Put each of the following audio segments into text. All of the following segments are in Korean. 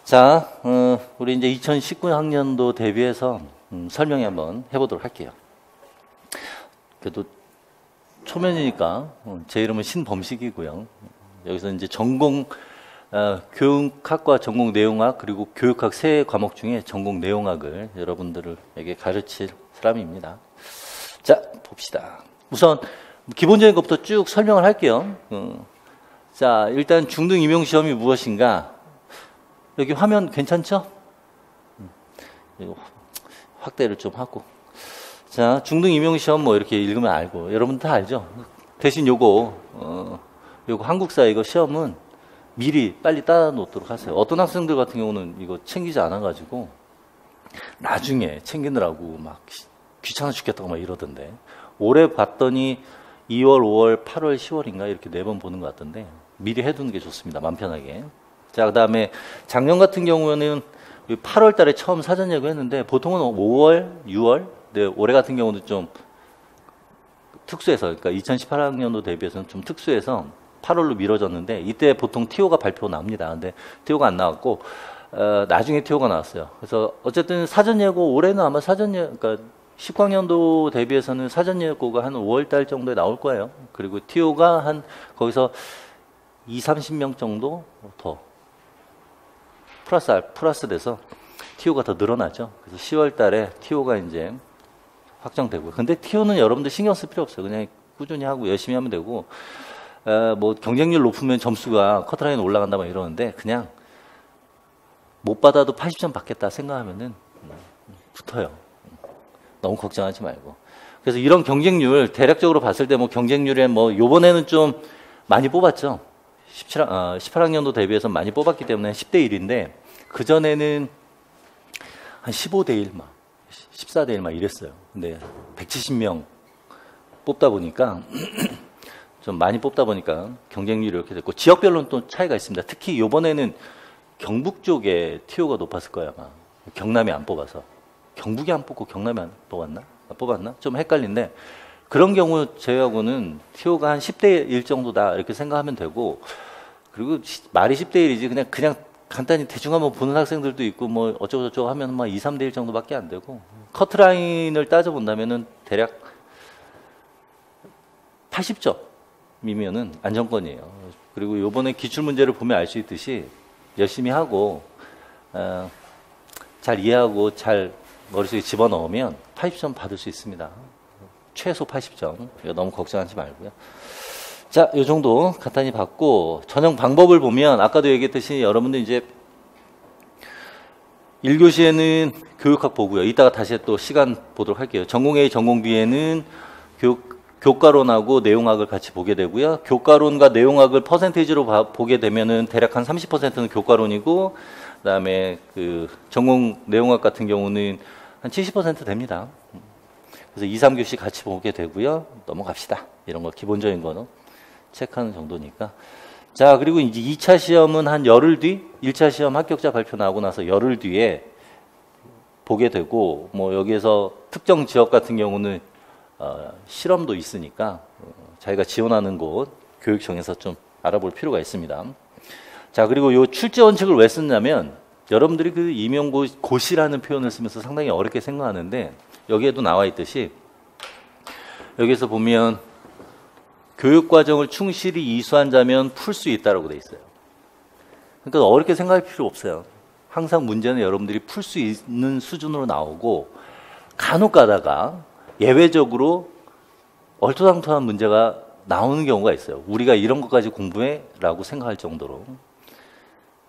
자, 우리 이제 2019학년도 대비해서 설명회 한번 해보도록 할게요. 그래도 초면이니까 제 이름은 신범식이고요. 여기서 이제 전공 교육학과 전공 내용학 그리고 교육학 세 과목 중에 전공 내용학을 여러분들에게 가르칠 사람입니다. 자, 봅시다. 우선 기본적인 것부터 쭉 설명을 할게요. 자, 일단 중등 임용 시험이 무엇인가? 여기 화면 괜찮죠? 이거 확대를 좀 하고. 자, 중등 임용 시험 뭐 이렇게 읽으면 알고. 여러분 다 알죠? 대신 요거 한국사 이거 시험은 미리 빨리 따 놓도록 하세요. 어떤 학생들 같은 경우는 이거 챙기지 않아 가지고 나중에 챙기느라고 막 귀찮아 죽겠다고 막 이러던데. 올해 봤더니 2월, 5월, 8월, 10월인가 이렇게 4번 보는 것 같던데 미리 해두는 게 좋습니다. 마음 편하게. 자, 그다음에 작년 같은 경우에는 8월 달에 처음 사전 예고했는데 보통은 5월, 6월. 네, 올해 같은 경우도 좀 특수해서, 그러니까 2018학년도 대비해서는 좀 특수해서 8월로 미뤄졌는데 이때 보통 TO가 발표 납니다. 근데 TO가 안 나왔고 나중에 TO가 나왔어요. 그래서 어쨌든 사전 예고 올해는 아마 그러니까 19학년도 대비해서는 사전 예고가 한 5월 달 정도에 나올 거예요. 그리고 TO가 한 거기서 20-30명 정도 더 플러스 돼서 TO가 더 늘어나죠. 그래서 10월 달에 TO가 이제 확정되고요. 근데 TO는 여러분들 신경 쓸 필요 없어요. 그냥 꾸준히 하고 열심히 하면 되고, 뭐 경쟁률 높으면 점수가 커트라인 올라간다 막 이러는데 그냥 못 받아도 80점 받겠다 생각하면은 붙어요. 너무 걱정하지 말고. 그래서 이런 경쟁률 대략적으로 봤을 때 뭐 경쟁률에 뭐 요번에는 좀 많이 뽑았죠. 18학년도 대비해서 많이 뽑았기 때문에 10대 1인데 그전에는 한 15대 1 막 14대 1 막 이랬어요. 근데 170명 뽑다 보니까 좀 많이 뽑다 보니까 경쟁률이 이렇게 됐고 지역별로는 또 차이가 있습니다. 특히 이번에는 경북 쪽에 TO가 높았을 거예요. 아마. 경남이 안 뽑아서. 경북이 안 뽑고 경남이 안 뽑았나? 뽑았나? 좀 헷갈린데 그런 경우 제외하고는 TO가 한 10대 1 정도다 이렇게 생각하면 되고 그리고 말이 10대 1이지 그냥 간단히 대충 한번 보는 학생들도 있고 뭐 어쩌고저쩌고 하면 막 2, 3대 1 정도밖에 안 되고 커트라인을 따져본다면은 대략 80점이면은 안정권이에요. 그리고 요번에 기출문제를 보면 알 수 있듯이 열심히 하고 잘 이해하고 잘 머릿속에 집어넣으면 80점 받을 수 있습니다. 최소 80점. 이거 너무 걱정하지 말고요. 자, 요 정도 간단히 봤고 전형 방법을 보면 아까도 얘기했듯이 여러분들 이제 1교시에는 교육학 보고요. 이따가 다시 또 시간 보도록 할게요. 전공 A, 전공 B에는 교과론하고 내용학을 같이 보게 되고요. 교과론과 내용학을 퍼센테이지로 보게 되면은 대략 한 30%는 교과론이고 그다음에 그 전공 내용학 같은 경우는 한 70% 됩니다. 그래서 2, 3교시 같이 보게 되고요. 넘어갑시다. 이런 거 기본적인 거는 체크하는 정도니까. 자, 그리고 이제 2차 시험은 한 열흘 뒤, 1차 시험 합격자 발표 나오고 나서 열흘 뒤에 보게 되고, 뭐 여기에서 특정 지역 같은 경우는 실험도 있으니까 자기가 지원하는 곳 교육청에서 좀 알아볼 필요가 있습니다. 자, 그리고 요 출제 원칙을 왜 쓰냐면 여러분들이 그 임용고시라는 표현을 쓰면서 상당히 어렵게 생각하는데 여기에도 나와 있듯이 여기에서 보면 교육과정을 충실히 이수한 자면 풀 수 있다라고 돼 있어요. 그러니까 어렵게 생각할 필요 없어요. 항상 문제는 여러분들이 풀 수 있는 수준으로 나오고 간혹 가다가 예외적으로 얼토당토한 문제가 나오는 경우가 있어요. 우리가 이런 것까지 공부해? 라고 생각할 정도로.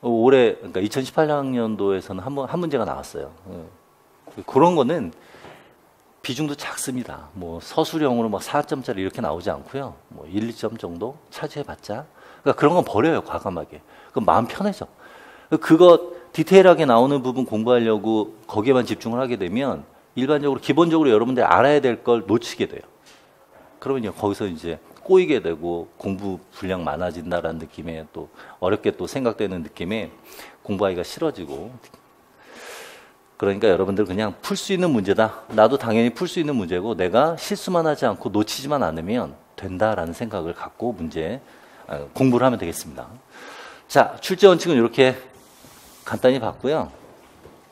올해, 그러니까 2018학년도에서는 한 문제가 나왔어요. 그런 거는 비중도 작습니다. 뭐 서술형으로 막 4점짜리 이렇게 나오지 않고요. 뭐 1, 2점 정도 차지해봤자. 그러니까 그런 건 버려요, 과감하게. 그럼 마음 편해져. 그거 디테일하게 나오는 부분 공부하려고 거기에만 집중을 하게 되면 일반적으로 기본적으로 여러분들이 알아야 될 걸 놓치게 돼요. 그러면 거기서 이제 꼬이게 되고 공부 분량 많아진다라는 느낌에 또 어렵게 또 생각되는 느낌에 공부하기가 싫어지고 그러니까 여러분들 그냥 풀 수 있는 문제다. 나도 당연히 풀 수 있는 문제고 내가 실수만 하지 않고 놓치지만 않으면 된다라는 생각을 갖고 공부를 하면 되겠습니다. 자, 출제 원칙은 이렇게 간단히 봤고요.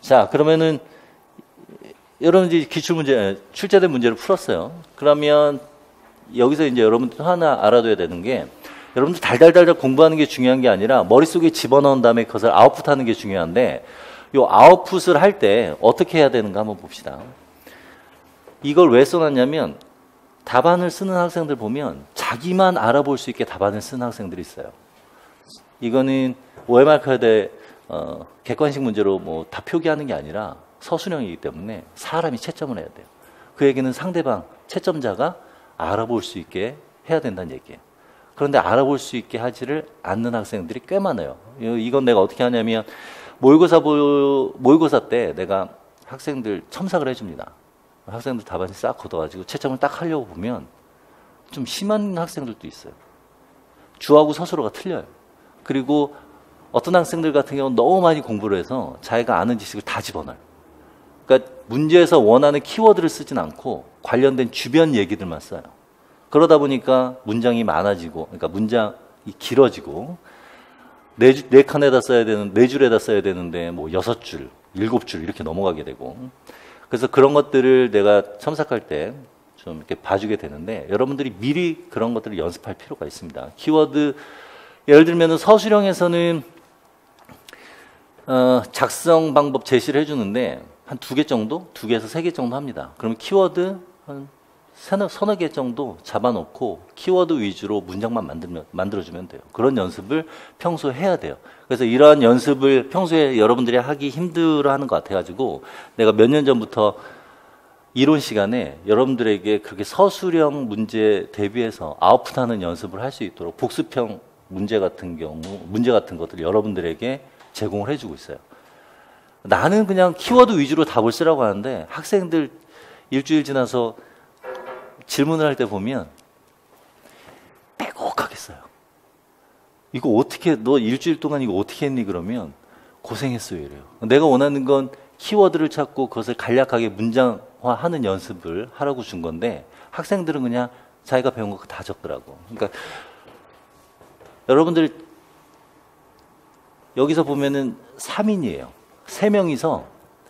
자, 그러면은 여러분들이 기출문제, 출제된 문제를 풀었어요. 그러면 여기서 이제 여러분들 하나 알아둬야 되는 게, 여러분들 달달달달 공부하는 게 중요한 게 아니라 머릿속에 집어넣은 다음에 그것을 아웃풋하는 게 중요한데, 요 아웃풋을 할 때 어떻게 해야 되는가 한번 봅시다. 이걸 왜 써놨냐면, 답안을 쓰는 학생들 보면 자기만 알아볼 수 있게 답안을 쓰는 학생들이 있어요. 이거는 OMR 카드에 객관식 문제로 뭐 다 표기하는 게 아니라 서술형이기 때문에 사람이 채점을 해야 돼요. 그 얘기는 상대방, 채점자가 알아볼 수 있게 해야 된다는 얘기예요. 그런데 알아볼 수 있게 하지를 않는 학생들이 꽤 많아요. 이건 내가 어떻게 하냐면 모의고사 때 내가 학생들 첨삭을 해줍니다. 학생들 답안지 싹 걷어가지고 채점을 딱 하려고 보면 좀 심한 학생들도 있어요. 주하고 서술어가 틀려요. 그리고 어떤 학생들 같은 경우는 너무 많이 공부를 해서 자기가 아는 지식을 다 집어넣어요. 그러니까 문제에서 원하는 키워드를 쓰진 않고 관련된 주변 얘기들만 써요. 그러다 보니까 문장이 많아지고, 그러니까 문장이 길어지고, 네 칸에다 써야 되는, 네 줄에다 써야 되는데, 뭐 6줄, 7줄 이렇게 넘어가게 되고. 그래서 그런 것들을 내가 첨삭할 때 좀 이렇게 봐주게 되는데, 여러분들이 미리 그런 것들을 연습할 필요가 있습니다. 키워드, 예를 들면 서술형에서는, 작성 방법 제시를 해주는데, 한 2개 정도? 2개에서 3개 정도 합니다. 그러면 키워드 한 서너 개 정도 잡아놓고 키워드 위주로 문장만 만들어주면 돼요. 그런 연습을 평소에 해야 돼요. 그래서 이러한 연습을 평소에 여러분들이 하기 힘들어하는 것 같아가지고 내가 몇 년 전부터 이론 시간에 여러분들에게 그렇게 서술형 문제 대비해서 아웃풋하는 연습을 할 수 있도록 복습형 문제 같은 것들 여러분들에게 제공을 해주고 있어요. 나는 그냥 키워드 위주로 답을 쓰라고 하는데 학생들 일주일 지나서 질문을 할 때 보면 빼곡하게 써요. 이거 어떻게, 너 일주일 동안 이거 어떻게 했니? 그러면 고생했어요 이래요. 내가 원하는 건 키워드를 찾고 그것을 간략하게 문장화하는 연습을 하라고 준 건데 학생들은 그냥 자기가 배운 거 다 적더라고. 그러니까 여러분들 여기서 보면은 3인이에요. 3명이서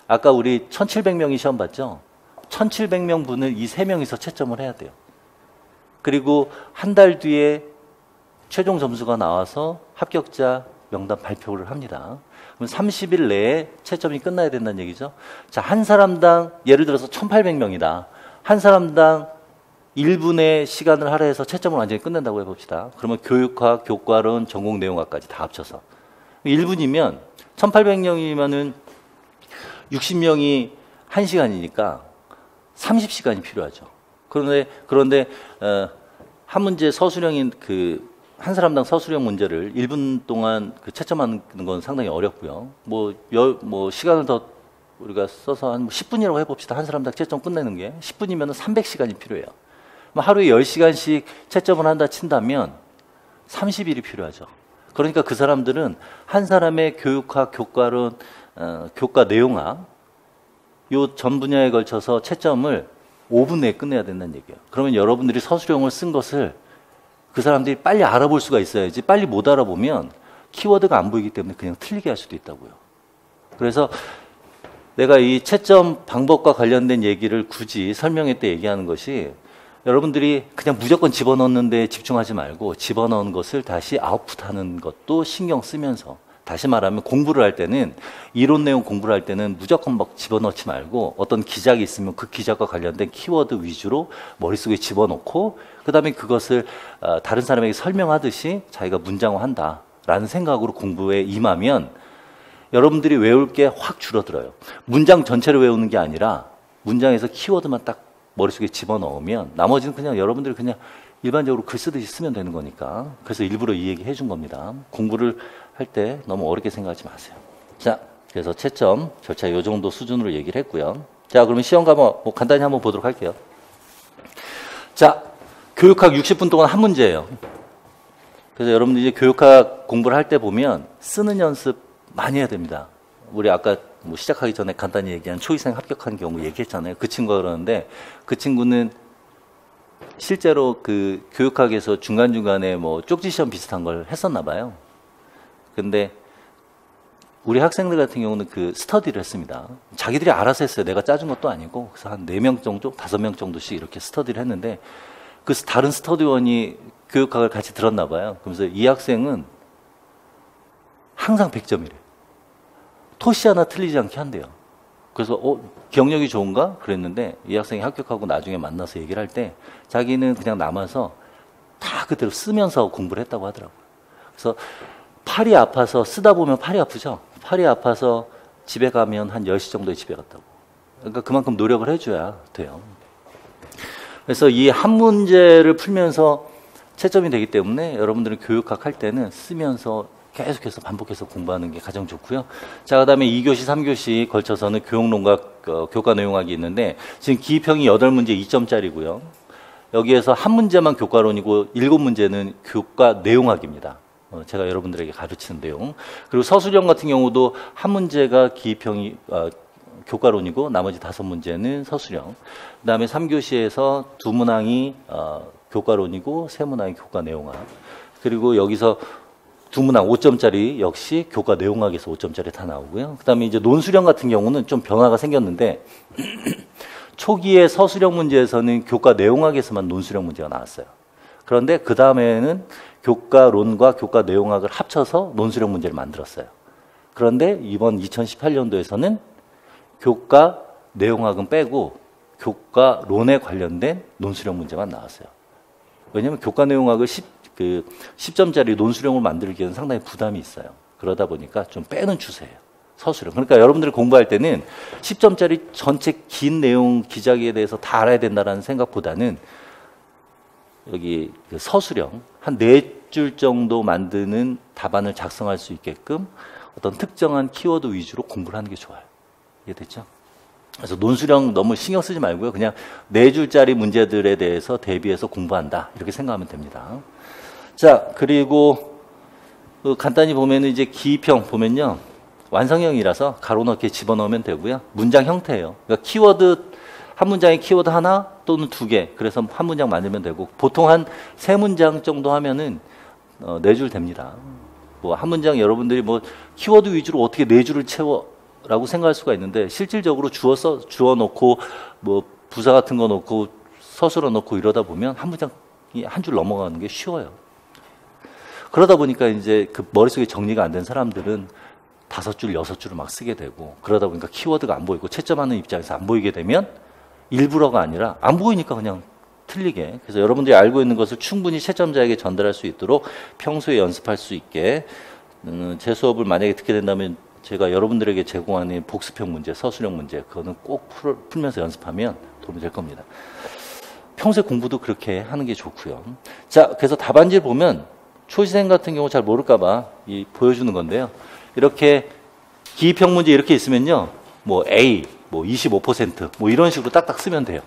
아까 우리 1700명이 시험 봤죠? 1700명 분을 이 3명이서 채점을 해야 돼요. 그리고 한 달 뒤에 최종 점수가 나와서 합격자 명단 발표를 합니다. 그럼 30일 내에 채점이 끝나야 된다는 얘기죠. 자, 한 사람당 예를 들어서 1800명이다. 한 사람당 1분의 시간을 할애해서 채점을 완전히 끝낸다고 해봅시다. 그러면 교육학, 교과론, 전공 내용학까지 다 합쳐서 1분이면 1800명이면은 60명이 1시간이니까 30시간이 필요하죠. 그런데 한 문제 서술형인 한 사람당 서술형 문제를 1분 동안 채점하는 건 상당히 어렵고요. 뭐 시간을 더 우리가 써서 한 10분이라고 해봅시다. 한 사람당 채점 끝내는 게 10분이면 300시간이 필요해요. 하루에 10시간씩 채점을 한다 친다면 30일이 필요하죠. 그러니까 그 사람들은 한 사람의 교육학, 교과론, 교과 내용학 요 전 분야에 걸쳐서 채점을 5분 내에 끝내야 된다는 얘기예요. 그러면 여러분들이 서술형을 쓴 것을 그 사람들이 빨리 알아볼 수가 있어야지 빨리 못 알아보면 키워드가 안 보이기 때문에 그냥 틀리게 할 수도 있다고요. 그래서 내가 이 채점 방법과 관련된 얘기를 굳이 설명회 때 얘기하는 것이 여러분들이 그냥 무조건 집어넣는 데 집중하지 말고 집어넣은 것을 다시 아웃풋하는 것도 신경 쓰면서 다시 말하면 공부를 할 때는 이론 내용 공부를 할 때는 무조건 막 집어넣지 말고 어떤 기작이 있으면 그 기작과 관련된 키워드 위주로 머릿속에 집어넣고 그다음에 그것을 다른 사람에게 설명하듯이 자기가 문장화한다라는 생각으로 공부에 임하면 여러분들이 외울 게 확 줄어들어요. 문장 전체를 외우는 게 아니라 문장에서 키워드만 딱 머릿속에 집어넣으면 나머지는 그냥 여러분들이 그냥 일반적으로 글 쓰듯이 쓰면 되는 거니까. 그래서 일부러 이 얘기 해준 겁니다. 공부를 할 때 너무 어렵게 생각하지 마세요. 자, 그래서 채점 절차 이 정도 수준으로 얘기를 했고요. 자, 그러면 시험 가면 뭐 간단히 한번 보도록 할게요. 자, 교육학 60분 동안 한 문제예요. 그래서 여러분들이 이제 교육학 공부를 할 때 보면 쓰는 연습 많이 해야 됩니다. 우리 아까 뭐 시작하기 전에 간단히 얘기한 초이생 합격한 경우 얘기했잖아요. 그 친구가 그러는데 그 친구는 실제로 그 교육학에서 중간중간에 뭐 쪽지 시험 비슷한 걸 했었나 봐요. 근데 우리 학생들 같은 경우는 그 스터디를 했습니다. 자기들이 알아서 했어요. 내가 짜준 것도 아니고. 그래서 한 4명 정도, 5명 정도씩 이렇게 스터디를 했는데 그 다른 스터디원이 교육학을 같이 들었나 봐요. 그러면서 이 학생은 항상 100점이래요. 토시 하나 틀리지 않게 한대요. 그래서 기억력이 좋은가? 그랬는데 이 학생이 합격하고 나중에 만나서 얘기를 할 때 자기는 그냥 남아서 다 그대로 쓰면서 공부를 했다고 하더라고요. 그래서 팔이 아파서 쓰다 보면 팔이 아프죠? 팔이 아파서 집에 가면 한 10시 정도에 집에 갔다고. 그러니까 그만큼 노력을 해줘야 돼요. 그래서 이 한 문제를 풀면서 채점이 되기 때문에 여러분들은 교육학 할 때는 쓰면서 계속해서 반복해서 공부하는 게 가장 좋고요. 자, 그 다음에 2교시, 3교시 걸쳐서는 교육론과 교과 내용학이 있는데 지금 기입형이 8문제 2점짜리고요. 여기에서 한 문제만 교과론이고 7문제는 교과 내용학입니다. 제가 여러분들에게 가르치는 내용. 그리고 서술형 같은 경우도 한 문제가 기입형이 교과론이고 나머지 5문제는 서술형. 그 다음에 3교시에서 2문항이 교과론이고 3문항이 교과 내용학. 그리고 여기서 2문항 5점짜리 역시 교과 내용학에서 5점짜리 다 나오고요. 그 다음에 이제 논술형 같은 경우는 좀 변화가 생겼는데 초기에 서술형 문제에서는 교과 내용학에서만 논술형 문제가 나왔어요. 그런데 그 다음에는 교과론과 교과 내용학을 합쳐서 논술형 문제를 만들었어요. 그런데 이번 2018년도에서는 교과 내용학은 빼고 교과론에 관련된 논술형 문제만 나왔어요. 왜냐하면 교과 내용학을 10점짜리 논술형을 만들기에는 상당히 부담이 있어요. 그러다 보니까 좀 빼는 추세예요. 서술형. 그러니까 여러분들이 공부할 때는 10점짜리 전체 긴 내용 기자기에 대해서 다 알아야 된다는 생각보다는 여기 그 서술형 한 4줄 정도 만드는 답안을 작성할 수 있게끔 어떤 특정한 키워드 위주로 공부를 하는 게 좋아요. 이해됐죠? 그래서 논술형 너무 신경 쓰지 말고요. 그냥 4줄짜리 문제들에 대해서 대비해서 공부한다. 이렇게 생각하면 됩니다. 자, 그리고 간단히 보면은 이제 기입형 보면요. 완성형이라서 가로 넣기에 집어넣으면 되고요. 문장 형태예요. 그러니까 키워드 한 문장에 키워드 하나 또는 2개. 그래서 한 문장 만들면 되고 보통 한 3문장 정도 하면은 4줄 됩니다. 뭐 한 문장 여러분들이 뭐 키워드 위주로 어떻게 4줄을 채워라고 생각할 수가 있는데 실질적으로 주어 놓고 뭐 부사 같은 거 놓고 서술어 놓고 이러다 보면 한 문장이 한 줄 넘어가는 게 쉬워요. 그러다 보니까 이제 그 머릿속에 정리가 안 된 사람들은 5줄, 6줄을 막 쓰게 되고 그러다 보니까 키워드가 안 보이고 채점하는 입장에서 안 보이게 되면 일부러가 아니라 안 보이니까 그냥 틀리게. 그래서 여러분들이 알고 있는 것을 충분히 채점자에게 전달할 수 있도록 평소에 연습할 수 있게 제 수업을 만약에 듣게 된다면 제가 여러분들에게 제공하는 복습형 문제, 서술형 문제 그거는 꼭 풀면서 연습하면 도움이 될 겁니다. 평소에 공부도 그렇게 하는 게 좋고요. 자, 그래서 답안지를 보면 초시생 같은 경우 잘 모를까 봐 보여주는 건데요. 이렇게 기입형 문제 이렇게 있으면요. 뭐 A, 뭐 25%, 뭐 이런 식으로 딱딱 쓰면 돼요.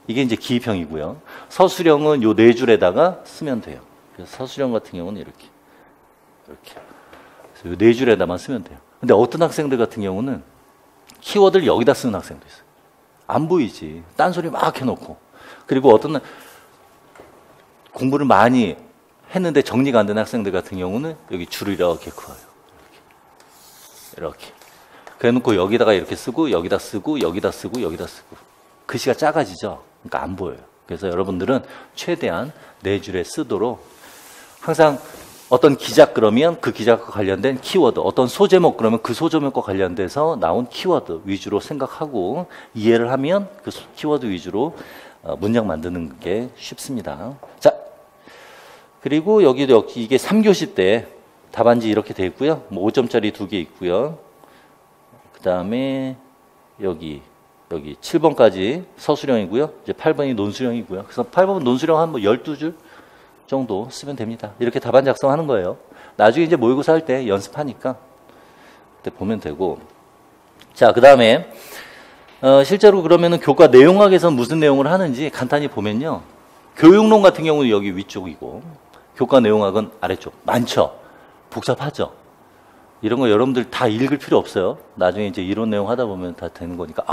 이게 이제 기입형이고요. 서술형은 요 4줄에다가 쓰면 돼요. 그래서 서술형 같은 경우는 이렇게. 그래서 요 4줄에다만 쓰면 돼요. 근데 어떤 학생들 같은 경우는 키워드를 여기다 쓰는 학생도 있어요. 안 보이지. 딴소리 막 해놓고. 그리고 어떤 날 공부를 많이 했는데 정리가 안 된 학생들 같은 경우는 여기 줄을 이렇게 그어요. 이렇게. 그래 놓고 여기다가 이렇게 쓰고 여기다 쓰고 여기다 쓰고 여기다 쓰고 글씨가 작아지죠. 그러니까 안 보여요. 그래서 여러분들은 최대한 4줄에 쓰도록 항상 어떤 기작 그러면 그 기작과 관련된 키워드, 어떤 소제목 그러면 그 소제목과 관련돼서 나온 키워드 위주로 생각하고 이해를 하면 그 키워드 위주로 문장 만드는 게 쉽습니다. 자, 그리고 여기도 이게 3교시 때 답안지 이렇게 돼 있고요. 뭐 5점짜리 2개 있고요. 그 다음에 여기 7번까지 서술형이고요. 이제 8번이 논술형이고요. 그래서 8번은 논술형 한 뭐 12줄 정도 쓰면 됩니다. 이렇게 답안 작성하는 거예요. 나중에 이제 모의고사 할 때 연습하니까 그때 보면 되고. 자, 그 다음에 실제로 그러면은 교과 내용학에서 무슨 내용을 하는지 간단히 보면요. 교육론 같은 경우는 여기 위쪽이고 교과 내용학은 아래쪽. 많죠. 복잡하죠. 이런 거 여러분들 다 읽을 필요 없어요. 나중에 이제 이론 내용 하다 보면 다 되는 거니까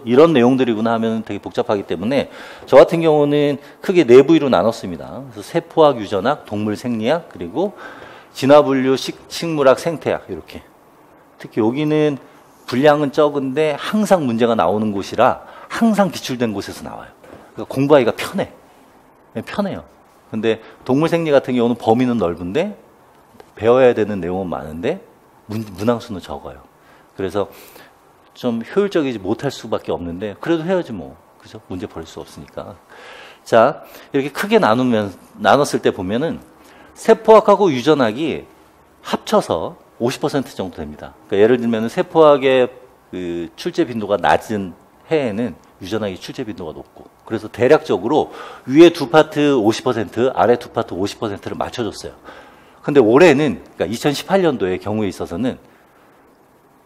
이런 내용들이구나 하면 되게 복잡하기 때문에 저 같은 경우는 크게 4부위로 나눴습니다. 그래서 세포학, 유전학, 동물 생리학 그리고 진화분류, 식물학, 생태학 이렇게 특히 여기는 분량은 적은데 항상 문제가 나오는 곳이라 항상 기출된 곳에서 나와요. 그러니까 공부하기가 편해. 편해요. 근데 동물생리 같은 경우는 범위는 넓은데 배워야 되는 내용은 많은데 문항수는 적어요. 그래서 좀 효율적이지 못할 수밖에 없는데 그래도 해야지 뭐. 그죠? 문제 버릴 수 없으니까. 자, 이렇게 크게 나눴을 때 보면은 세포학하고 유전학이 합쳐서 50% 정도 됩니다. 그러니까 예를 들면 세포학의 그 출제 빈도가 낮은 해에는 유전학의 출제 빈도가 높고, 그래서 대략적으로 위에 두 파트 50%, 아래 두 파트 50%를 맞춰줬어요. 근데 올해는, 그러니까 2018년도의 경우에 있어서는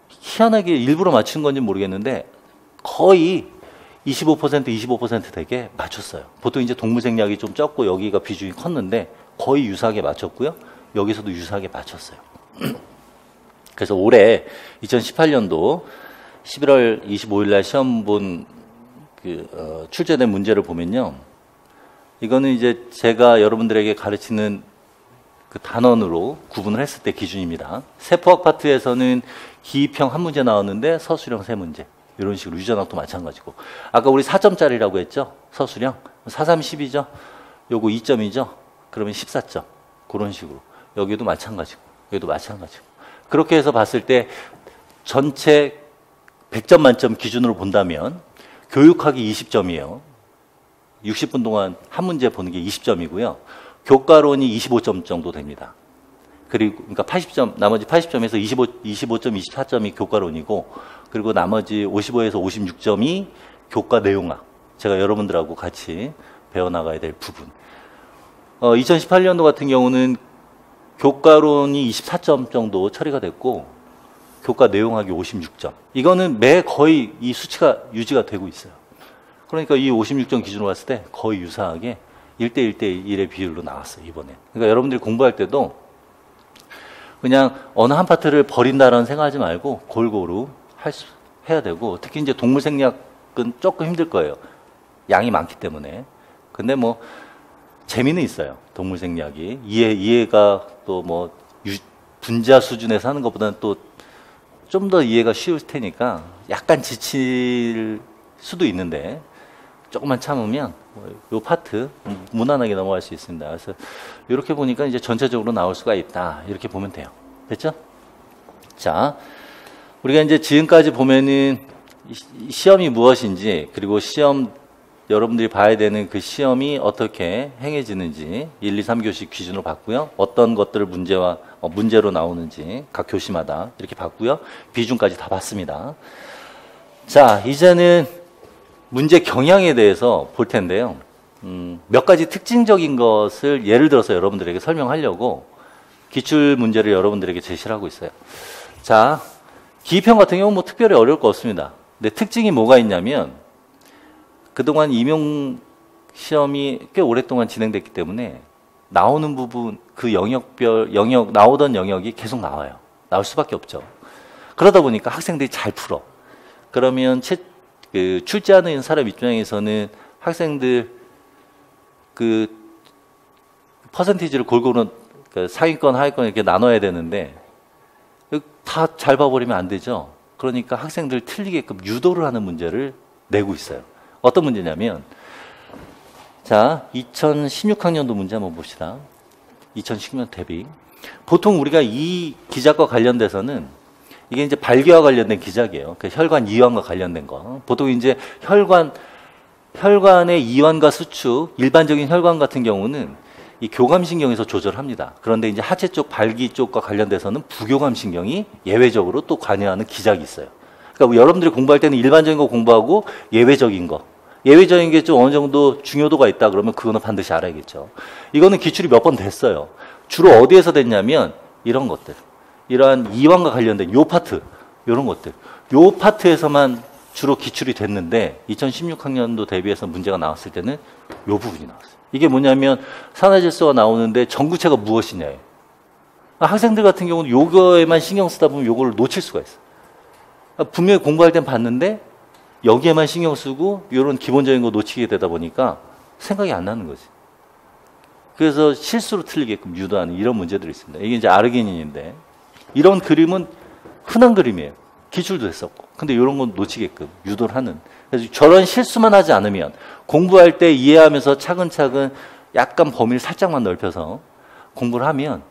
희한하게 일부러 맞춘 건지 모르겠는데 거의 25% 되게 맞췄어요. 보통 이제 동물생략이 좀 적고 여기가 비중이 컸는데 거의 유사하게 맞췄고요. 여기서도 유사하게 맞췄어요. 그래서 올해 2018년도 11월 25일 날 시험 본 출제된 문제를 보면요. 이거는 이제 제가 여러분들에게 가르치는 그 단원으로 구분을 했을 때 기준입니다. 세포학 파트에서는 기입형 한 문제 나왔는데 서술형 세 문제. 이런 식으로 유전학도 마찬가지고. 아까 우리 4점짜리라고 했죠? 서술형. 4, 3, 10이죠? 요거 2점이죠? 그러면 14점. 그런 식으로. 여기도 마찬가지고. 여기도 마찬가지고. 그렇게 해서 봤을 때 전체 100점 만점 기준으로 본다면 교육학이 20점이에요. 60분 동안 한 문제 보는 게 20점이고요. 교과론이 25점 정도 됩니다. 그리고 그러니까 80점, 나머지 80점에서 25점, 24점이 교과론이고, 그리고 나머지 55에서 56점이 교과 내용학. 제가 여러분들하고 같이 배워나가야 될 부분. 2018년도 같은 경우는 교과론이 24점 정도 처리가 됐고, 교과 내용학이 56점. 이거는 매 거의 이 수치가 유지가 되고 있어요. 그러니까 이 56점 기준으로 봤을 때 거의 유사하게 1대1의 비율로 나왔어요, 이번에. 그러니까 여러분들이 공부할 때도 그냥 어느 한 파트를 버린다라는 생각하지 말고 골고루 해야 되고, 특히 이제 동물생략은 조금 힘들 거예요. 양이 많기 때문에. 근데 뭐 재미는 있어요. 동물생략이. 이해가 또 뭐 분자 수준에서 하는 것보다는 또 좀 더 이해가 쉬울 테니까 약간 지칠 수도 있는데 조금만 참으면 요 파트 무난하게 넘어갈 수 있습니다. 그래서 이렇게 보니까 이제 전체적으로 나올 수가 있다. 이렇게 보면 돼요. 됐죠? 자, 우리가 이제 지금까지 보면은 시험이 무엇인지, 그리고 시험 여러분들이 봐야 되는 그 시험이 어떻게 행해지는지 1, 2, 3교시 기준으로 봤고요. 어떤 것들을 문제로 나오는지 각 교시마다 이렇게 봤고요. 비중까지 다 봤습니다. 자, 이제는 문제 경향에 대해서 볼 텐데요. 몇 가지 특징적인 것을 예를 들어서 여러분들에게 설명하려고 기출 문제를 여러분들에게 제시를 하고 있어요. 자, 기입형 같은 경우는 뭐 특별히 어려울 거 없습니다. 근데 특징이 뭐가 있냐면, 그동안 임용 시험이 꽤 오랫동안 진행됐기 때문에 나오는 부분, 그 나오던 영역이 계속 나와요. 나올 수밖에 없죠. 그러다 보니까 학생들이 잘 풀어. 그러면 출제하는 사람 입장에서는 학생들 그 퍼센티지를 골고루 상위권, 하위권 이렇게 나눠야 되는데 다 잘 봐버리면 안 되죠. 그러니까 학생들 틀리게끔 유도를 하는 문제를 내고 있어요. 어떤 문제냐면, 자, 2016학년도 문제 한번 봅시다. 2016년 대비. 보통 우리가 이 기작과 관련돼서는 이게 이제 발기와 관련된 기작이에요. 그 혈관 이완과 관련된 거. 보통 이제 혈관의 이완과 수축, 일반적인 혈관 같은 경우는 이 교감신경에서 조절합니다. 그런데 이제 하체 쪽, 발기 쪽과 관련돼서는 부교감신경이 예외적으로 또 관여하는 기작이 있어요. 그러니까 여러분들이 공부할 때는 일반적인 거 공부하고 예외적인 게 좀 어느 정도 중요도가 있다 그러면 그거는 반드시 알아야겠죠. 이거는 기출이 몇 번 됐어요. 주로 어디에서 됐냐면 이런 것들. 이러한 이완과 관련된 요 파트, 이런 것들. 요 파트에서만 주로 기출이 됐는데 2016학년도 대비해서 문제가 나왔을 때는 요 부분이 나왔어요. 이게 뭐냐면 산화질소가 나오는데 전구체가 무엇이냐예요. 학생들 같은 경우는 요거에만 신경 쓰다 보면 요거를 놓칠 수가 있어요. 분명히 공부할 땐 봤는데 여기에만 신경 쓰고 이런 기본적인 거 놓치게 되다 보니까 생각이 안 나는 거지. 그래서 실수로 틀리게끔 유도하는 이런 문제들이 있습니다. 이게 이제 아르기닌인데, 이런 그림은 흔한 그림이에요. 기출도 했었고. 근데 이런 건 놓치게끔 유도를 하는. 그래서 저런 실수만 하지 않으면 공부할 때 이해하면서 차근차근 약간 범위를 살짝만 넓혀서 공부를 하면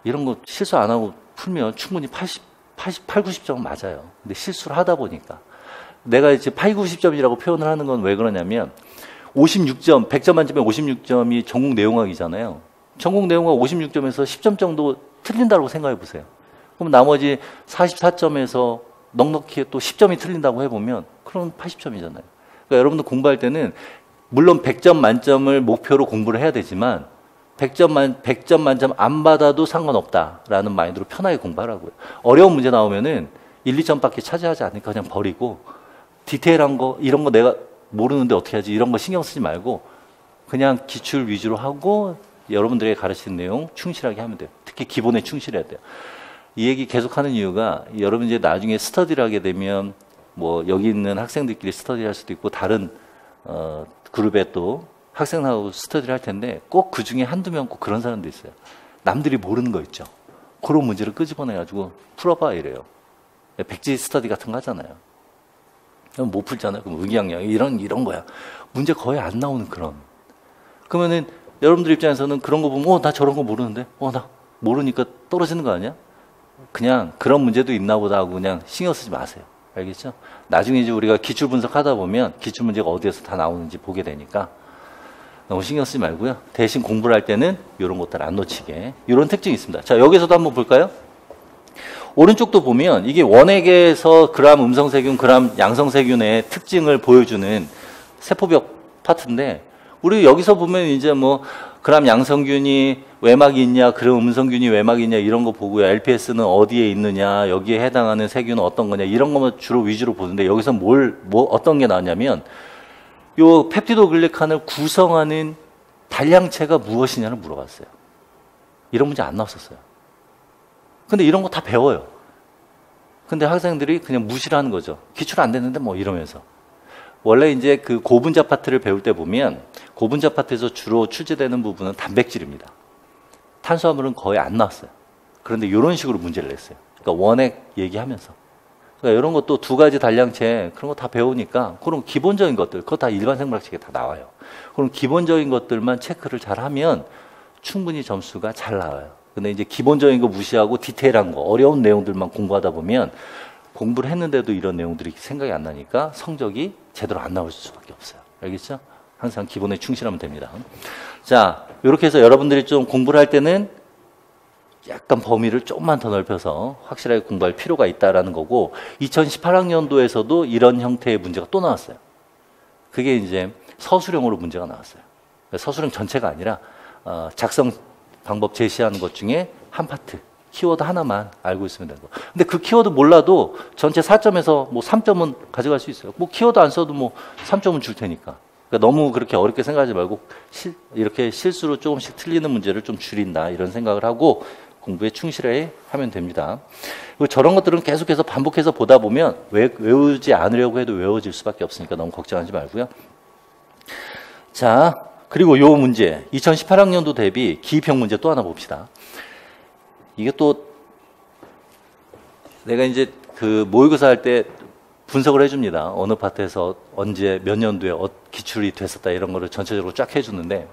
이런 거 실수 안 하고 풀면 충분히 80, 90점은 맞아요. 근데 실수를 하다 보니까 내가 이제 80, 90점이라고 표현을 하는 건 왜 그러냐면 56점, 100점 만점에 56점이 전공 내용학이잖아요. 전공 내용학 56점에서 10점 정도 틀린다고 생각해 보세요. 그럼 나머지 44점에서 넉넉히 또 10점이 틀린다고 해보면 그럼 80점이잖아요. 그러니까 여러분들 공부할 때는 물론 100점 만점을 목표로 공부를 해야 되지만 100점 만점 안 받아도 상관없다라는 마인드로 편하게 공부하라고요. 어려운 문제 나오면은 1, 2점밖에 차지하지 않으니까 그냥 버리고 디테일한 거 이런 거 내가 모르는데 어떻게 하지 이런 거 신경 쓰지 말고 그냥 기출 위주로 하고 여러분들에게 가르치는 내용 충실하게 하면 돼요. 특히 기본에 충실해야 돼요. 이 얘기 계속 하는 이유가 여러분 이제 나중에 스터디를 하게 되면 뭐 여기 있는 학생들끼리 스터디 할 수도 있고 다른 그룹에 또 학생하고 스터디를 할 텐데 꼭 그 중에 한두 명 꼭 그런 사람도 있어요. 남들이 모르는 거 있죠. 그런 문제를 끄집어내가지고 풀어봐 이래요. 백지 스터디 같은 거 하잖아요. 못 풀잖아요. 그럼 의기양양 이런 거야. 문제 거의 안 나오는 그런. 그러면은 여러분들 입장에서는 그런 거 보면 나 저런 거 모르는데 나 모르니까 떨어지는 거 아니야? 그냥 그런 문제도 있나 보다 하고 그냥 신경 쓰지 마세요. 알겠죠? 나중에 이제 우리가 기출 분석하다 보면 기출 문제가 어디에서 다 나오는지 보게 되니까 너무 신경 쓰지 말고요. 대신 공부를 할 때는 이런 것들 안 놓치게. 이런 특징이 있습니다. 자, 여기서도 한번 볼까요? 오른쪽도 보면 이게 원액에서 그람 음성세균, 그람 양성세균의 특징을 보여주는 세포벽 파트인데 우리 여기서 보면 이제 뭐 그람 양성균이 외막이 있냐, 그람 음성균이 외막이 있냐 이런 거 보고요. LPS는 어디에 있느냐, 여기에 해당하는 세균은 어떤 거냐 이런 것만 주로 위주로 보는데 여기서 어떤 게 나왔냐면 요 펩티도글리칸을 구성하는 단량체가 무엇이냐를 물어봤어요. 이런 문제 안 나왔었어요. 근데 이런 거 다 배워요. 근데 학생들이 그냥 무시를 하는 거죠. 기출 안 됐는데 뭐 이러면서. 원래 이제 그 고분자 파트를 배울 때 보면 고분자 파트에서 주로 출제되는 부분은 단백질입니다. 탄수화물은 거의 안 나왔어요. 그런데 이런 식으로 문제를 냈어요. 그러니까 원액 얘기하면서. 그러니까 이런 것도 두 가지 단량체 그런 거 다 배우니까 그런 기본적인 것들 그거 다 일반 생물학책에 다 나와요. 그럼 기본적인 것들만 체크를 잘 하면 충분히 점수가 잘 나와요. 근데 이제 기본적인 거 무시하고 디테일한 거 어려운 내용들만 공부하다 보면 공부를 했는데도 이런 내용들이 생각이 안 나니까 성적이 제대로 안 나올 수밖에 없어요. 알겠죠? 항상 기본에 충실하면 됩니다. 자, 이렇게 해서 여러분들이 좀 공부를 할 때는 약간 범위를 조금만 더 넓혀서 확실하게 공부할 필요가 있다라는 거고 2018학년도에서도 이런 형태의 문제가 또 나왔어요. 그게 이제 서술형으로 문제가 나왔어요. 서술형 전체가 아니라 작성 방법 제시하는 것 중에 한 파트 키워드 하나만 알고 있으면 되고 근데 그 키워드 몰라도 전체 4점에서 뭐 3점은 가져갈 수 있어요. 뭐 키워드 안 써도 뭐 3점은 줄 테니까. 그러니까 너무 그렇게 어렵게 생각하지 말고 이렇게 실수로 조금씩 틀리는 문제를 좀 줄인다 이런 생각을 하고 공부에 충실해 하면 됩니다. 그리고 저런 것들은 계속해서 반복해서 보다 보면 외우지 않으려고 해도 외워질 수밖에 없으니까 너무 걱정하지 말고요. 자, 그리고 요 문제 2018학년도 대비 기입형 문제 또 하나 봅시다. 이게 또 내가 이제 그 모의고사 할 때 분석을 해줍니다. 어느 파트에서 언제 몇 년도에 기출이 됐었다 이런 거를 전체적으로 쫙 해주는데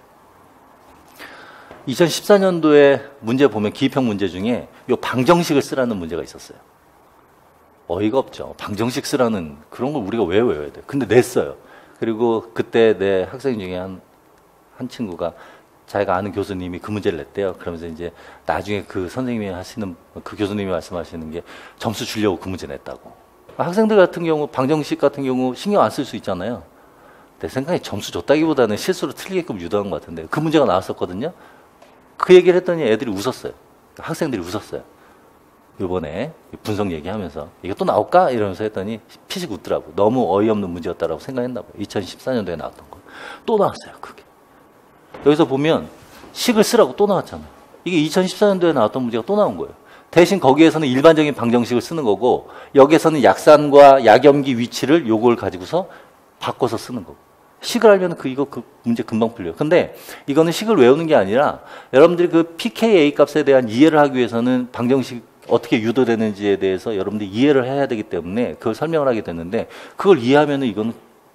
2014년도에 문제 보면 기입형 문제 중에 요 방정식을 쓰라는 문제가 있었어요. 어이가 없죠. 방정식 쓰라는 그런 걸 우리가 왜 외워야 돼? 근데 냈어요. 그리고 그때 내 학생 중에 한 친구가 자기가 아는 교수님이 그 문제를 냈대요. 그러면서 이제 나중에 그 선생님이 하시는 그 교수님이 말씀하시는 게 점수 주려고 그 문제 냈다고. 학생들 같은 경우 방정식 같은 경우 신경 안 쓸 수 있잖아요. 내 생각에 점수 줬다기보다는 실수로 틀리게끔 유도한 것 같은데 그 문제가 나왔었거든요. 그 얘기를 했더니 애들이 웃었어요. 학생들이 웃었어요. 이번에 분석 얘기하면서 이게 또 나올까? 이러면서 했더니 피식 웃더라고. 너무 어이없는 문제였다라고 생각했나 봐요. 2014년도에 나왔던 거. 또 나왔어요. 그게. 여기서 보면 식을 쓰라고 또 나왔잖아요. 이게 2014년도에 나왔던 문제가 또 나온 거예요. 대신 거기에서는 일반적인 방정식을 쓰는 거고 여기에서는 약산과 약염기 위치를 요걸 가지고서 바꿔서 쓰는 거고. 식을 알면 그 문제 금방 풀려요. 근데 이거는 식을 외우는 게 아니라 여러분들이 그 pKa 값에 대한 이해를 하기 위해서는 방정식 어떻게 유도되는지에 대해서 여러분들이 이해를 해야 되기 때문에 그걸 설명을 하게 되는데 그걸 이해하면은 이건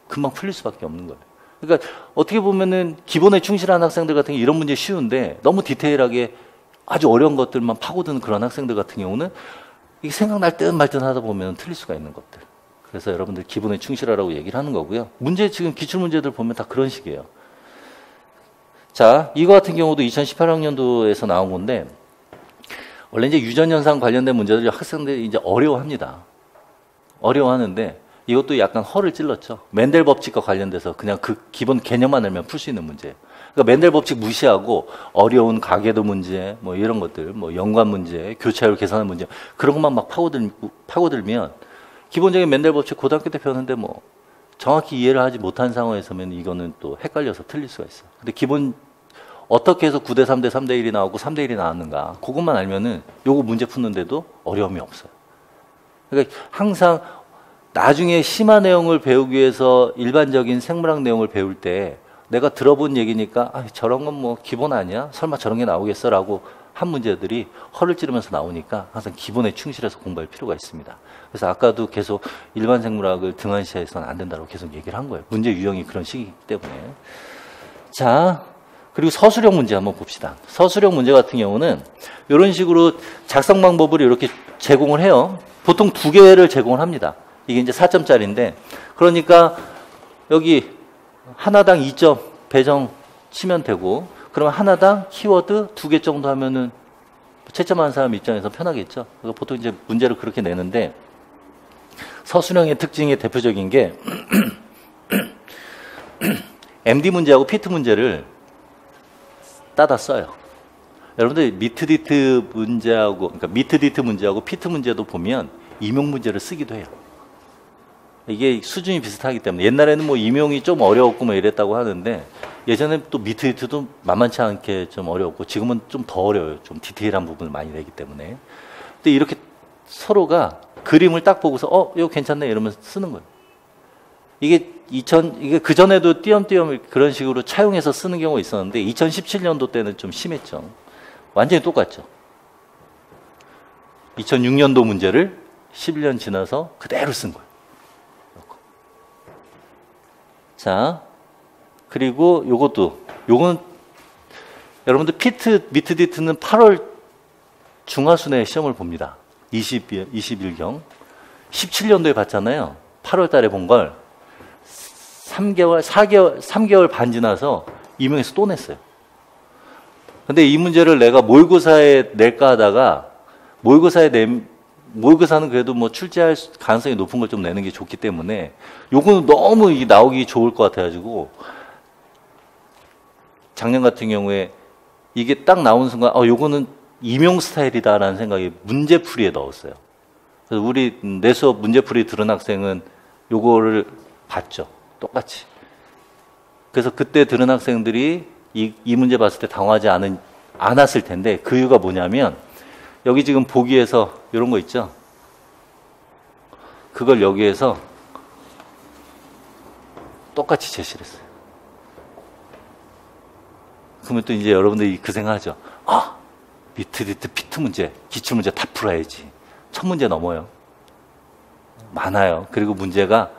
금방 풀릴 수밖에 없는 거예요. 그러니까 어떻게 보면은 기본에 충실한 학생들 같은 경우 이런 문제 쉬운데 너무 디테일하게 아주 어려운 것들만 파고드는 그런 학생들 같은 경우는 이게 생각날 듯 말 듯 하다 보면 틀릴 수가 있는 것들. 그래서 여러분들 기본에 충실하라고 얘기를 하는 거고요. 문제 지금 기출문제들 보면 다 그런 식이에요. 자, 이거 같은 경우도 2018학년도에서 나온 건데 원래 이제 유전현상 관련된 문제들이 학생들이 이제 어려워합니다. 어려워하는데 이것도 약간 허를 찔렀죠. 맨델 법칙과 관련돼서 그냥 그 기본 개념만 알면 풀 수 있는 문제예요. 그러니까 맨델 법칙 무시하고 어려운 가계도 문제, 뭐 이런 것들, 뭐 연관 문제, 교차율 계산하는 문제 그런 것만 막 파고들면 기본적인 맨델 법칙 고등학교 때 배웠는데 뭐 정확히 이해를 하지 못한 상황에서는 이거는 또 헷갈려서 틀릴 수가 있어요. 근데 기본 어떻게 해서 9대 3대 3대 1이 나오고 3대 1이 나왔는가 그것만 알면은 요거 문제 푸는데도 어려움이 없어요. 그러니까 항상 나중에 심화 내용을 배우기 위해서 일반적인 생물학 내용을 배울 때 내가 들어본 얘기니까 아, 저런 건 뭐 기본 아니야? 설마 저런 게 나오겠어? 라고 한 문제들이 허를 찌르면서 나오니까 항상 기본에 충실해서 공부할 필요가 있습니다. 그래서 아까도 계속 일반 생물학을 등한시해서는 안 된다고 계속 얘기를 한 거예요. 문제 유형이 그런 식이기 때문에. 자, 그리고 서술형 문제 한번 봅시다. 서술형 문제 같은 경우는 이런 식으로 작성 방법을 이렇게 제공을 해요. 보통 2개를 제공을 합니다. 이게 이제 4점짜리인데 그러니까 여기 하나당 2점 배정 치면 되고 그러면 하나당 키워드 2개 정도 하면은 채점하는 사람 입장에서 편하겠죠. 그래서 보통 이제 문제를 그렇게 내는데 서술형의 특징의 대표적인 게 MD 문제하고 피트 문제를 따다 써요. 여러분들 미트디트 문제하고 그러니까 미트디트 문제하고 피트 문제도 보면 임용 문제를 쓰기도 해요. 이게 수준이 비슷하기 때문에 옛날에는 뭐 임용이 좀 어려웠고 뭐 이랬다고 하는데 예전에 또 미트디트도 만만치 않게 좀 어려웠고 지금은 좀 더 어려워요. 좀 디테일한 부분을 많이 내기 때문에. 근데 이렇게 서로가 그림을 딱 보고서 이거 괜찮네 이러면서 쓰는 거예요. 이게 이게 그전에도 띄엄띄엄 그런 식으로 차용해서 쓰는 경우가 있었는데 2017년도 때는 좀 심했죠. 완전히 똑같죠. 2006년도 문제를 11년 지나서 그대로 쓴 거예요. 자, 그리고 요건 여러분들 미트디트는 8월 중하순에 시험을 봅니다. 21경. 17년도에 봤잖아요. 8월 달에 본 걸 3개월 반 지나서 임용해서 또 냈어요. 근데 이 문제를 내가 모의고사에 낼까 하다가 모의고사는 그래도 뭐 출제할 가능성이 높은 걸 좀 내는 게 좋기 때문에 요거는 너무 나오기 좋을 것 같아가지고 작년 같은 경우에 이게 딱 나오는 순간 요거는 임용 스타일이다라는 생각이 문제풀이에 넣었어요. 그래서 우리 내 수업 문제풀이 들은 학생은 요거를 봤죠. 똑같이. 그래서 그때 들은 학생들이 이 문제 봤을 때 당황하지 않았을 텐데 그 이유가 뭐냐면 여기 지금 보기에서 이런 거 있죠. 그걸 여기에서 똑같이 제시를 했어요. 그러면 또 이제 여러분들이 그 생각하죠. 미트디트 피트 문제, 기출문제 다 풀어야지. 첫 문제 넘어요. 많아요. 그리고 문제가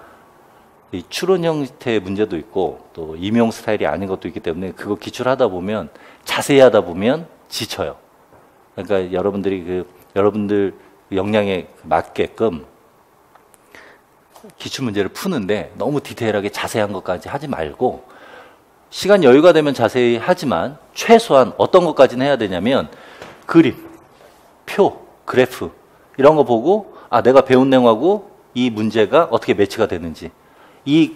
이 추론 형태의 문제도 있고 또 임용 스타일이 아닌 것도 있기 때문에 그거 기출하다 보면 자세히 하다 보면 지쳐요. 그러니까 여러분들 역량에 맞게끔 기출문제를 푸는데 너무 디테일하게 자세한 것까지 하지 말고 시간 여유가 되면 자세히 하지만 최소한 어떤 것까지는 해야 되냐면 그림, 표, 그래프 이런 거 보고 내가 배운 내용하고 이 문제가 어떻게 매치가 되는지 이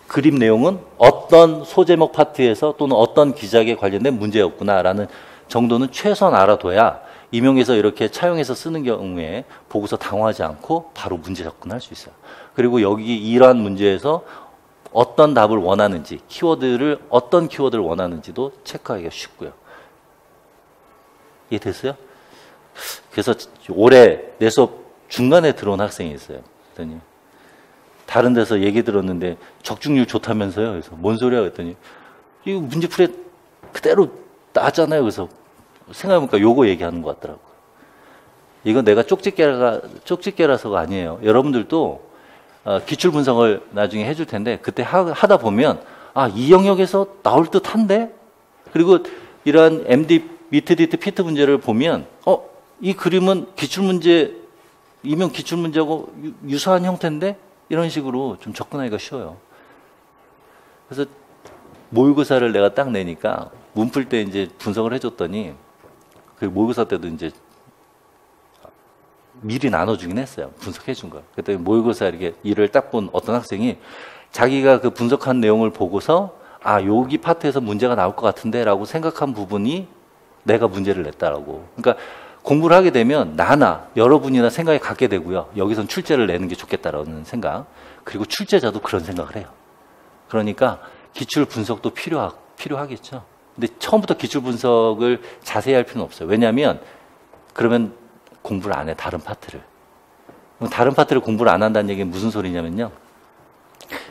그림 내용은 어떤 소제목 파트에서 또는 어떤 기작에 관련된 문제였구나라는 정도는 최소한 알아둬야 임용에서 이렇게 차용해서 쓰는 경우에 보고서 당황하지 않고 바로 문제 접근할 수 있어요. 그리고 여기 이러한 문제에서 어떤 답을 원하는지 어떤 키워드를 원하는지도 체크하기가 쉽고요. 이해됐어요? 그래서 올해 내 수업 중간에 들어온 학생이 있어요. 그랬더니 다른 데서 얘기 들었는데 적중률 좋다면서요. 그래서 뭔 소리야 그랬더니 이거 문제풀이 그대로 나왔잖아요. 그래서 생각해보니까 요거 얘기하는 것 같더라고요. 이건 내가 쪽집게라서가 아니에요. 여러분들도 기출 분석을 나중에 해줄 텐데 그때 하다 보면 이 영역에서 나올 듯한데? 그리고 이러한 MD, 미트, 피트 문제를 보면 이 그림은 기출문제, 이면 기출문제하고 유사한 형태인데? 이런 식으로 좀 접근하기가 쉬워요. 그래서 모의고사를 내가 딱 내니까 문풀 때 이제 분석을 해줬더니 그 모의고사 때도 이제 미리 나눠주긴 했어요. 분석해준 거. 그랬더니 모의고사 이렇게 일을 딱 본 어떤 학생이 자기가 그 분석한 내용을 보고서 여기 파트에서 문제가 나올 것 같은데 라고 생각한 부분이 내가 문제를 냈다라고. 그러니까 공부를 하게 되면 나나 여러분이나 생각이 갖게 되고요. 여기선 출제를 내는 게 좋겠다라는 생각. 그리고 출제자도 그런 생각을 해요. 그러니까 기출 분석도 필요하겠죠. 근데 처음부터 기출 분석을 자세히 할 필요는 없어요. 왜냐하면 그러면 공부를 안 해, 다른 파트를. 다른 파트를 공부를 안 한다는 얘기는 무슨 소리냐면요.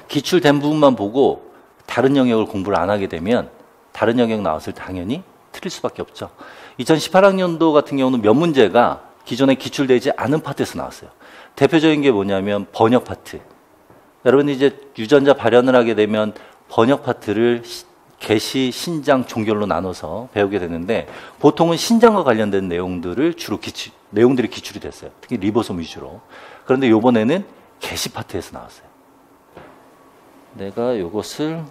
기출된 부분만 보고 다른 영역을 공부를 안 하게 되면 다른 영역 나왔을 때 당연히 틀릴 수밖에 없죠. 2018학년도 같은 경우는 몇 문제가 기존에 기출되지 않은 파트에서 나왔어요. 대표적인 게 뭐냐면 번역 파트. 여러분이 이제 유전자 발현을 하게 되면 번역 파트를 계시, 신장, 종결로 나눠서 배우게 되는데 보통은 신장과 관련된 내용들을 주로 내용들이 기출이 됐어요. 특히 리보솜 위주로. 그런데 이번에는 계시 파트에서 나왔어요. 내가 이것을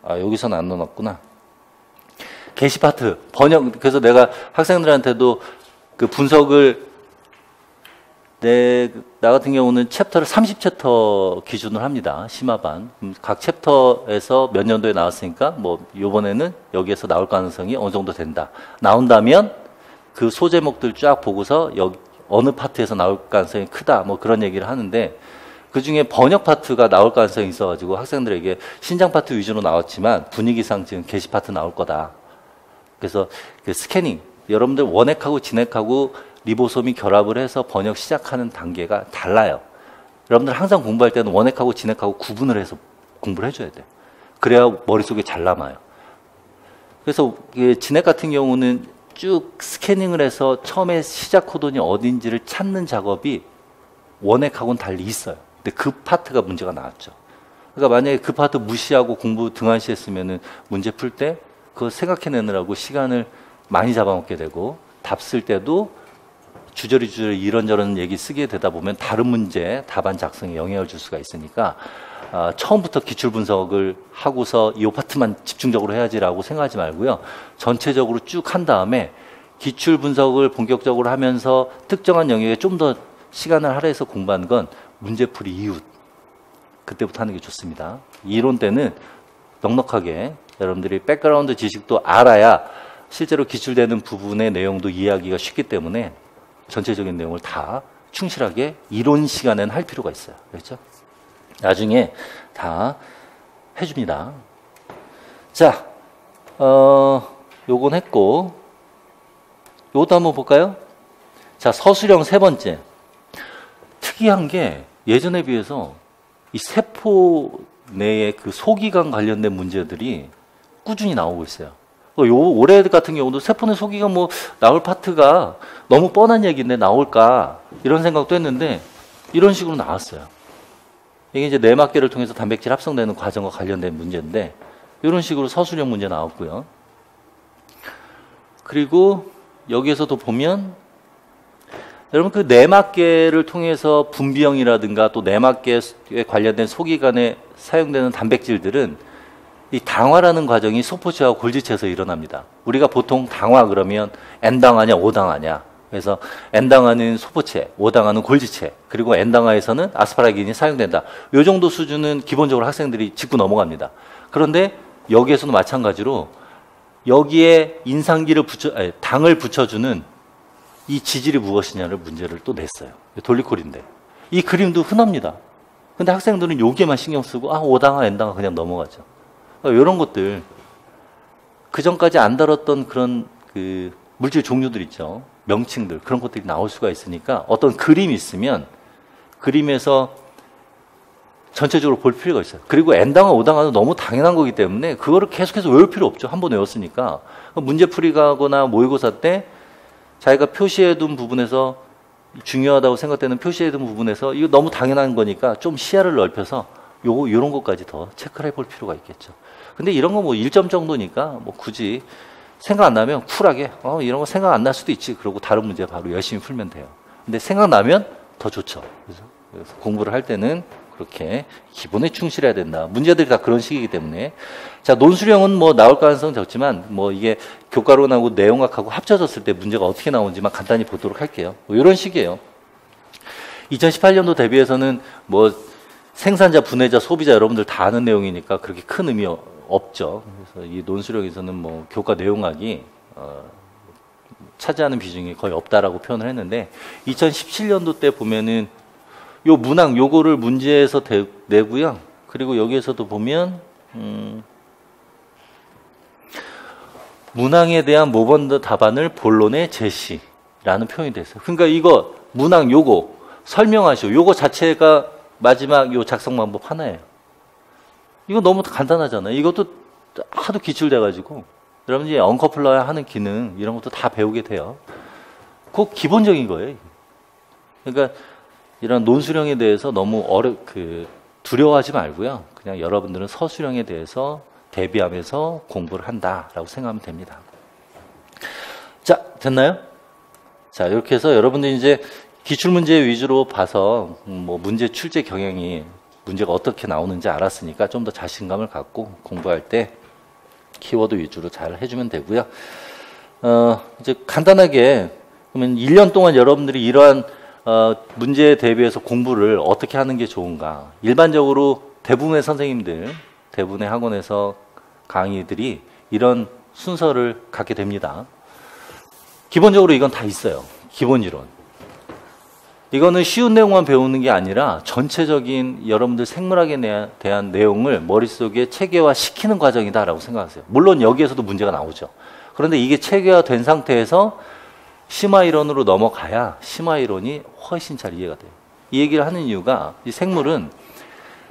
여기서는 안 넣어놨구나. 게시 파트, 번역. 그래서 내가 학생들한테도 그 분석을 나 같은 경우는 챕터를 30챕터 기준으로 합니다. 심화반. 각 챕터에서 몇 년도에 나왔으니까 요번에는 여기에서 나올 가능성이 어느 정도 된다. 나온다면 그 소제목들 쫙 보고서 어느 파트에서 나올 가능성이 크다. 그런 얘기를 하는데 그 중에 번역 파트가 나올 가능성이 있어가지고 학생들에게 신장 파트 위주로 나왔지만 분위기상 지금 게시 파트 나올 거다. 그래서 그 스캐닝, 여러분들 원액하고 진액하고 리보솜이 결합을 해서 번역 시작하는 단계가 달라요. 여러분들 항상 공부할 때는 원액하고 진액하고 구분을 해서 공부를 해줘야 돼요. 그래야 머릿속에 잘 남아요. 그래서 진액 같은 경우는 쭉 스캐닝을 해서 처음에 시작 코돈이 어딘지를 찾는 작업이 원액하고는 달리 있어요. 근데 그 파트가 문제가 나왔죠. 그러니까 만약에 그 파트 무시하고 공부 등한시했으면은 문제 풀 때 그거 생각해내느라고 시간을 많이 잡아먹게 되고 답 쓸 때도 주저리 이런저런 얘기 쓰게 되다 보면 다른 문제 답안 작성에 영향을 줄 수가 있으니까 처음부터 기출 분석을 하고서 이 파트만 집중적으로 해야지라고 생각하지 말고요. 전체적으로 쭉 한 다음에 기출 분석을 본격적으로 하면서 특정한 영역에 좀 더 시간을 할애해서 공부하는 건 문제풀이 이후 그때부터 하는 게 좋습니다. 이론 때는 넉넉하게 여러분들이 백그라운드 지식도 알아야 실제로 기출되는 부분의 내용도 이해하기가 쉽기 때문에 전체적인 내용을 다 충실하게 이론 시간에는 할 필요가 있어요. 그렇죠? 나중에 다 해줍니다. 자, 요건 했고, 요것도 한번 볼까요? 자, 서술형 세 번째. 특이한 게 예전에 비해서 이 세포 내에 그 소기관 관련된 문제들이 꾸준히 나오고 있어요. 올해 같은 경우도 세포 내 소기관 나올 파트가 너무 뻔한 얘기인데 나올까 이런 생각도 했는데 이런 식으로 나왔어요. 이게 이제 내막계를 통해서 단백질 합성되는 과정과 관련된 문제인데 이런 식으로 서술형 문제 나왔고요. 그리고 여기에서도 보면 여러분 그 내막계를 통해서 분비형이라든가 또 내막계에 관련된 소기관에 사용되는 단백질들은 이 당화라는 과정이 소포체와 골지체에서 일어납니다. 우리가 보통 당화 그러면 N당화냐 O당화냐. 그래서 N당화는 소포체, O당화는 골지체, 그리고 N당화에서는 아스파라긴이 사용된다. 이 정도 수준은 기본적으로 학생들이 짚고 넘어갑니다. 그런데 여기에서도 마찬가지로 여기에 당을 붙여주는 이 지질이 무엇이냐를 문제를 또 냈어요. 돌리콜인데. 이 그림도 흔합니다. 근데 학생들은 여기에만 신경 쓰고 O당화, N당화 그냥 넘어가죠. 이런 것들 그 전까지 안 다뤘던 그런 그 물질 종류들 있죠. 명칭들 그런 것들이 나올 수가 있으니까 어떤 그림이 있으면 그림에서 전체적으로 볼 필요가 있어요. 그리고 N당화, O당화는 너무 당연한 거기 때문에 그거를 계속해서 외울 필요 없죠. 한 번 외웠으니까. 문제풀이가 하거나 모의고사 때 자기가 표시해둔 부분에서 중요하다고 생각되는 표시해둔 부분에서 이거 너무 당연한 거니까 좀 시야를 넓혀서 요런 것까지 더 체크를 해볼 필요가 있겠죠. 근데 이런 거 뭐 1점 정도니까 뭐 굳이 생각 안 나면 쿨하게 이런 거 생각 안 날 수도 있지. 그러고 다른 문제 바로 열심히 풀면 돼요. 근데 생각나면 더 좋죠. 그래서 공부를 할 때는 그렇게 기본에 충실해야 된다. 문제들이 다 그런 식이기 때문에. 자, 논술형은 뭐 나올 가능성은 적지만 뭐 이게 교과론하고 내용학하고 합쳐졌을 때 문제가 어떻게 나오는지만 간단히 보도록 할게요. 뭐 이런 식이에요. 2018년도 대비해서는 뭐 생산자, 분해자, 소비자 여러분들 다 아는 내용이니까 그렇게 큰 의미 없죠. 그래서 이 논술형에서는 뭐 교과 내용학이 차지하는 비중이 거의 없다라고 표현을 했는데 2017년도 때 보면은 요 문항 요거를 문제에서 내고요. 그리고 여기에서도 보면 문항에 대한 모범 답안을 본론에 제시라는 표현이 됐어요. 그러니까 이거 문항 요거 설명하시오. 요거 자체가 마지막 요 작성 방법 하나예요. 이거 너무 간단하잖아요. 이것도 하도 기출돼가지고 여러분들이 언커플러야 하는 기능 이런 것도 다 배우게 돼요. 그거 기본적인 거예요. 그러니까 이런 논술형에 대해서 너무 두려워하지 말고요. 그냥 여러분들은 서술형에 대해서 대비하면서 공부를 한다라고 생각하면 됩니다. 자, 됐나요? 자, 이렇게 해서 여러분들이 이제 기출문제 위주로 봐서 뭐 문제 출제 경향이 문제가 어떻게 나오는지 알았으니까 좀 더 자신감을 갖고 공부할 때 키워드 위주로 잘 해주면 되고요. 이제 간단하게 그러면 1년 동안 여러분들이 이러한 문제에 대비해서 공부를 어떻게 하는 게 좋은가? 일반적으로 대부분의 선생님들, 대부분의 학원에서 강의들이 이런 순서를 갖게 됩니다. 기본적으로 이건 다 있어요. 기본 이론. 이거는 쉬운 내용만 배우는 게 아니라 전체적인 여러분들 생물학에 대한 내용을 머릿속에 체계화시키는 과정이다라고 생각하세요. 물론 여기에서도 문제가 나오죠. 그런데 이게 체계화된 상태에서 심화이론으로 넘어가야 심화이론이 훨씬 잘 이해가 돼요. 이 얘기를 하는 이유가 이 생물은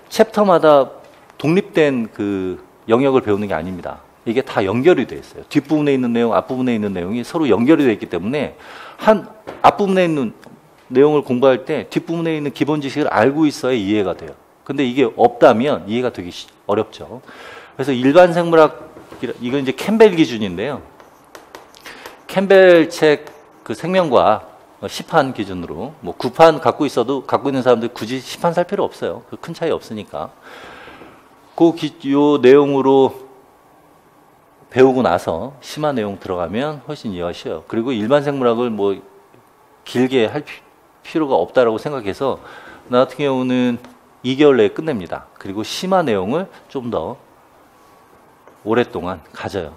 챕터마다 독립된 그 영역을 배우는 게 아닙니다. 이게 다 연결이 되어 있어요. 뒷부분에 있는 내용, 앞부분에 있는 내용이 서로 연결이 되어 있기 때문에 앞부분에 있는 내용을 공부할 때 뒷부분에 있는 기본 지식을 알고 있어야 이해가 돼요. 근데 이게 없다면 이해가 되기 어렵죠. 그래서 일반 생물학, 이건 이제 캠벨 기준인데요. 캠벨 책 그 생명과 시판 기준으로 뭐 9판 갖고 있는 사람들 굳이 시판 살 필요 없어요. 그 큰 차이 없으니까. 요 내용으로 배우고 나서 심화 내용 들어가면 훨씬 이해가 쉬워요. 그리고 일반 생물학을 뭐 길게 할 필요가 없다라고 생각해서 나 같은 경우는 2개월 내에 끝냅니다. 그리고 심화 내용을 좀 더 오랫동안 가져요.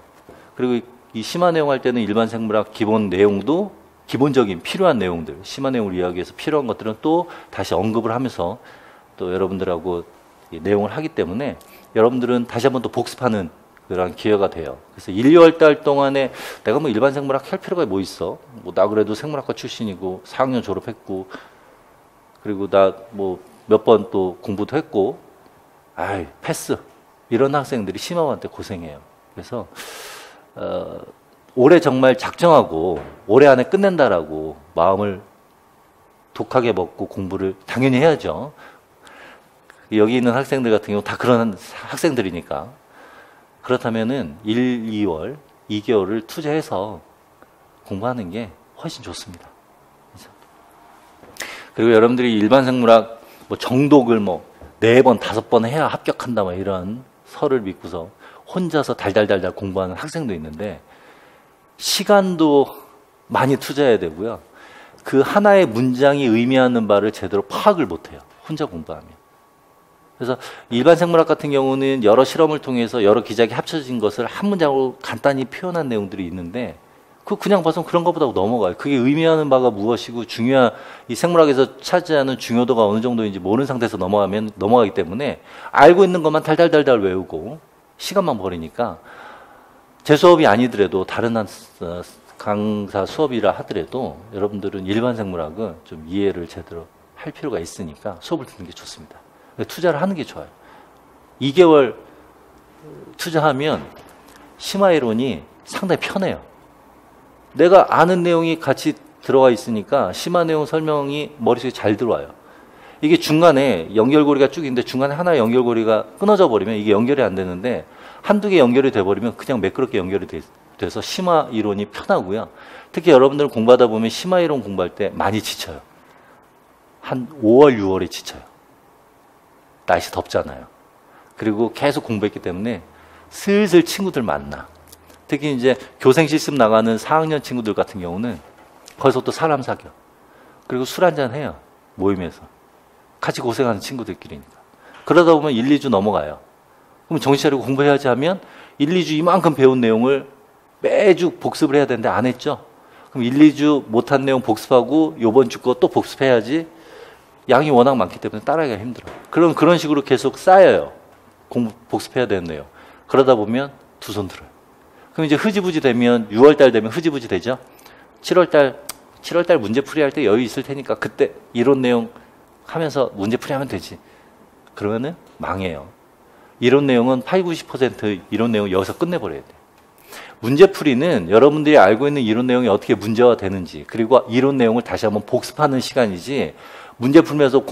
그리고 이 심화 내용 할 때는 일반 생물학 기본 내용도 기본적인 필요한 내용들, 심화 내용을 이해하기 위해서 필요한 것들은 또 다시 언급을 하면서 또 여러분들하고 내용을 하기 때문에 여러분들은 다시 한번 또 복습하는 그런 기회가 돼요. 그래서 1, 2월 달 동안에 내가 뭐 일반 생물학 할 필요가 뭐 있어? 뭐 나 그래도 생물학과 출신이고 4학년 졸업했고 그리고 나 뭐 몇 번 또 공부도 했고 패스. 이런 학생들이 심화반때 고생해요. 그래서 올해 정말 작정하고 올해 안에 끝낸다라고 마음을 독하게 먹고 공부를 당연히 해야죠. 여기 있는 학생들 같은 경우 다 그런 학생들이니까. 그렇다면은 1, 2월, 2개월을 투자해서 공부하는 게 훨씬 좋습니다. 그렇죠? 그리고 여러분들이 일반 생물학 뭐 정독을 뭐 4번, 5번 해야 합격한다 뭐 이런 설을 믿고서 혼자서 달달달달 공부하는 학생도 있는데 시간도 많이 투자해야 되고요. 그 하나의 문장이 의미하는 바를 제대로 파악을 못해요. 혼자 공부하면. 그래서 일반 생물학 같은 경우는 여러 실험을 통해서 여러 기작이 합쳐진 것을 한 문장으로 간단히 표현한 내용들이 있는데 그냥 봐서 그런 것보다 넘어가요. 그게 의미하는 바가 무엇이고 이 생물학에서 차지하는 중요도가 어느 정도인지 모르는 상태에서 넘어가기 때문에 알고 있는 것만 달달달달 외우고 시간만 버리니까 제 수업이 아니더라도 다른 강사 수업이라 하더라도 여러분들은 일반 생물학은 좀 이해를 제대로 할 필요가 있으니까 수업을 듣는 게 좋습니다. 투자를 하는 게 좋아요. 2개월 투자하면 심화이론이 상당히 편해요. 내가 아는 내용이 같이 들어가 있으니까 심화 내용 설명이 머릿속에 잘 들어와요. 이게 중간에 연결고리가 쭉 있는데 중간에 하나의 연결고리가 끊어져 버리면 이게 연결이 안 되는데 한두 개 연결이 돼버리면 그냥 매끄럽게 연결이 돼서 심화 이론이 편하고요. 특히 여러분들 공부하다 보면 심화 이론 공부할 때 많이 지쳐요. 한 5월, 6월에 지쳐요. 날씨 덥잖아요. 그리고 계속 공부했기 때문에 슬슬 친구들 만나. 특히 이제 교생 실습 나가는 4학년 친구들 같은 경우는 거기서 또 사람 사겨. 그리고 술 한잔 해요. 모임에서. 같이 고생하는 친구들끼리니까. 그러다 보면 1, 2주 넘어가요. 그럼 정신 차리고 공부해야지 하면 1, 2주 이만큼 배운 내용을 매주 복습을 해야 되는데 안 했죠. 그럼 1, 2주 못한 내용 복습하고 요번 주 거 또 복습해야지 양이 워낙 많기 때문에 따라하기가 힘들어요. 그럼 그런 식으로 계속 쌓여요. 복습해야 되는 내용. 그러다 보면 두 손 들어요. 그럼 이제 흐지부지 되면 6월달 되면 흐지부지 되죠. 7월달 문제풀이 할 때 여유 있을 테니까 그때 이론 내용 하면서 문제풀이 하면 되지. 그러면은 망해요. 이론 내용은 80, 90% 이론 내용 여기서 끝내버려야 돼요. 문제풀이는 여러분들이 알고 있는 이론 내용이 어떻게 문제화 되는지 그리고 이론 내용을 다시 한번 복습하는 시간이지 문제 풀면서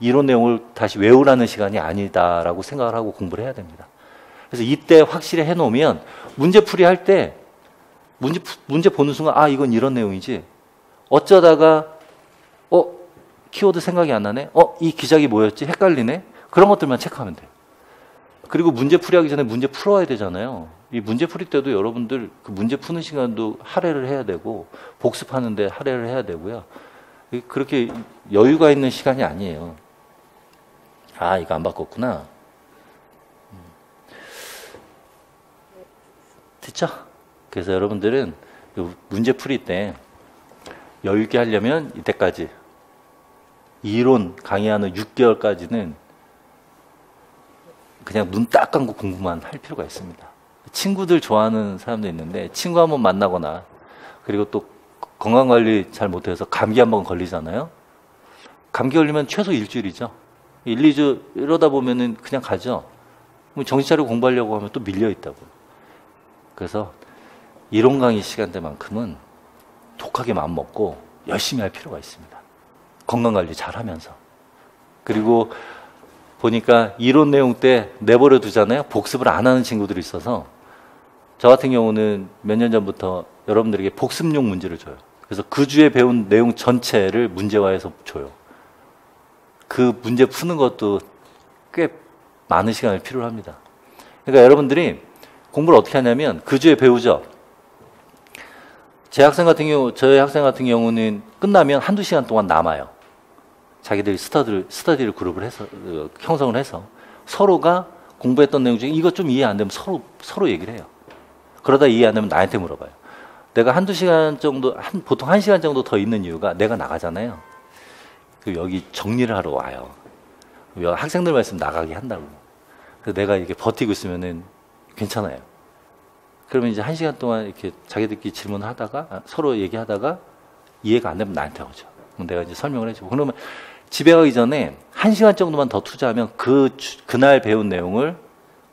이론 내용을 다시 외우라는 시간이 아니다라고 생각을 하고 공부를 해야 됩니다. 그래서 이때 확실히 해놓으면 문제풀이 할 때 문제 보는 순간 아 이건 이런 내용이지 어쩌다가 키워드 생각이 안 나네 이 기작이 뭐였지 헷갈리네 그런 것들만 체크하면 돼요. 그리고 문제풀이 하기 전에 문제 풀어야 되잖아요. 이 문제풀이 때도 여러분들 그 문제 푸는 시간도 할애를 해야 되고 복습하는데 할애를 해야 되고요. 그렇게 여유가 있는 시간이 아니에요. 아 이거 안 바꿨구나. 됐죠? 그래서 여러분들은 문제 풀이 때 여유 있게 하려면 이때까지 이론 강의하는 6개월까지는 그냥 눈 딱 감고 공부만 할 필요가 있습니다. 친구들 좋아하는 사람도 있는데 친구 한번 만나거나 그리고 또 건강관리 잘 못해서 감기 한번 걸리잖아요. 감기 걸리면 최소 일주일이죠. 1, 2주 이러다 보면은 그냥 가죠. 정신 차리고 공부하려고 하면 또 밀려 있다고. 그래서 이론 강의 시간대만큼은 독하게 마음 먹고 열심히 할 필요가 있습니다. 건강관리 잘 하면서. 그리고 보니까 이론 내용 때 내버려 두잖아요. 복습을 안 하는 친구들이 있어서 저 같은 경우는 몇 년 전부터 여러분들에게 복습용 문제를 줘요. 그래서 그 주에 배운 내용 전체를 문제화해서 줘요. 그 문제 푸는 것도 꽤 많은 시간을 필요로 합니다. 그러니까 여러분들이 공부를 어떻게 하냐면 그 주에 배우죠. 저희 학생 같은 경우는 끝나면 한두 시간 동안 남아요. 자기들이 스터디를 그룹을 해서 형성을 해서 서로가 공부했던 내용 중에 이것 좀 이해 안 되면 서로 얘기를 해요. 그러다 이해 안 되면 나한테 물어봐요. 내가 한두 시간 정도 보통 1시간 정도 더 있는 이유가 내가 나가잖아요. 여기 정리를 하러 와요. 학생들 말씀 나가게 한다고. 그래서 내가 이렇게 버티고 있으면은 괜찮아요. 그러면 이제 1시간 동안 이렇게 자기들끼리 질문하다가 서로 얘기하다가 이해가 안 되면 나한테 오죠. 그럼 내가 이제 설명을 해주고 그러면 집에 가기 전에 1시간 정도만 더 투자하면 그날 배운 내용을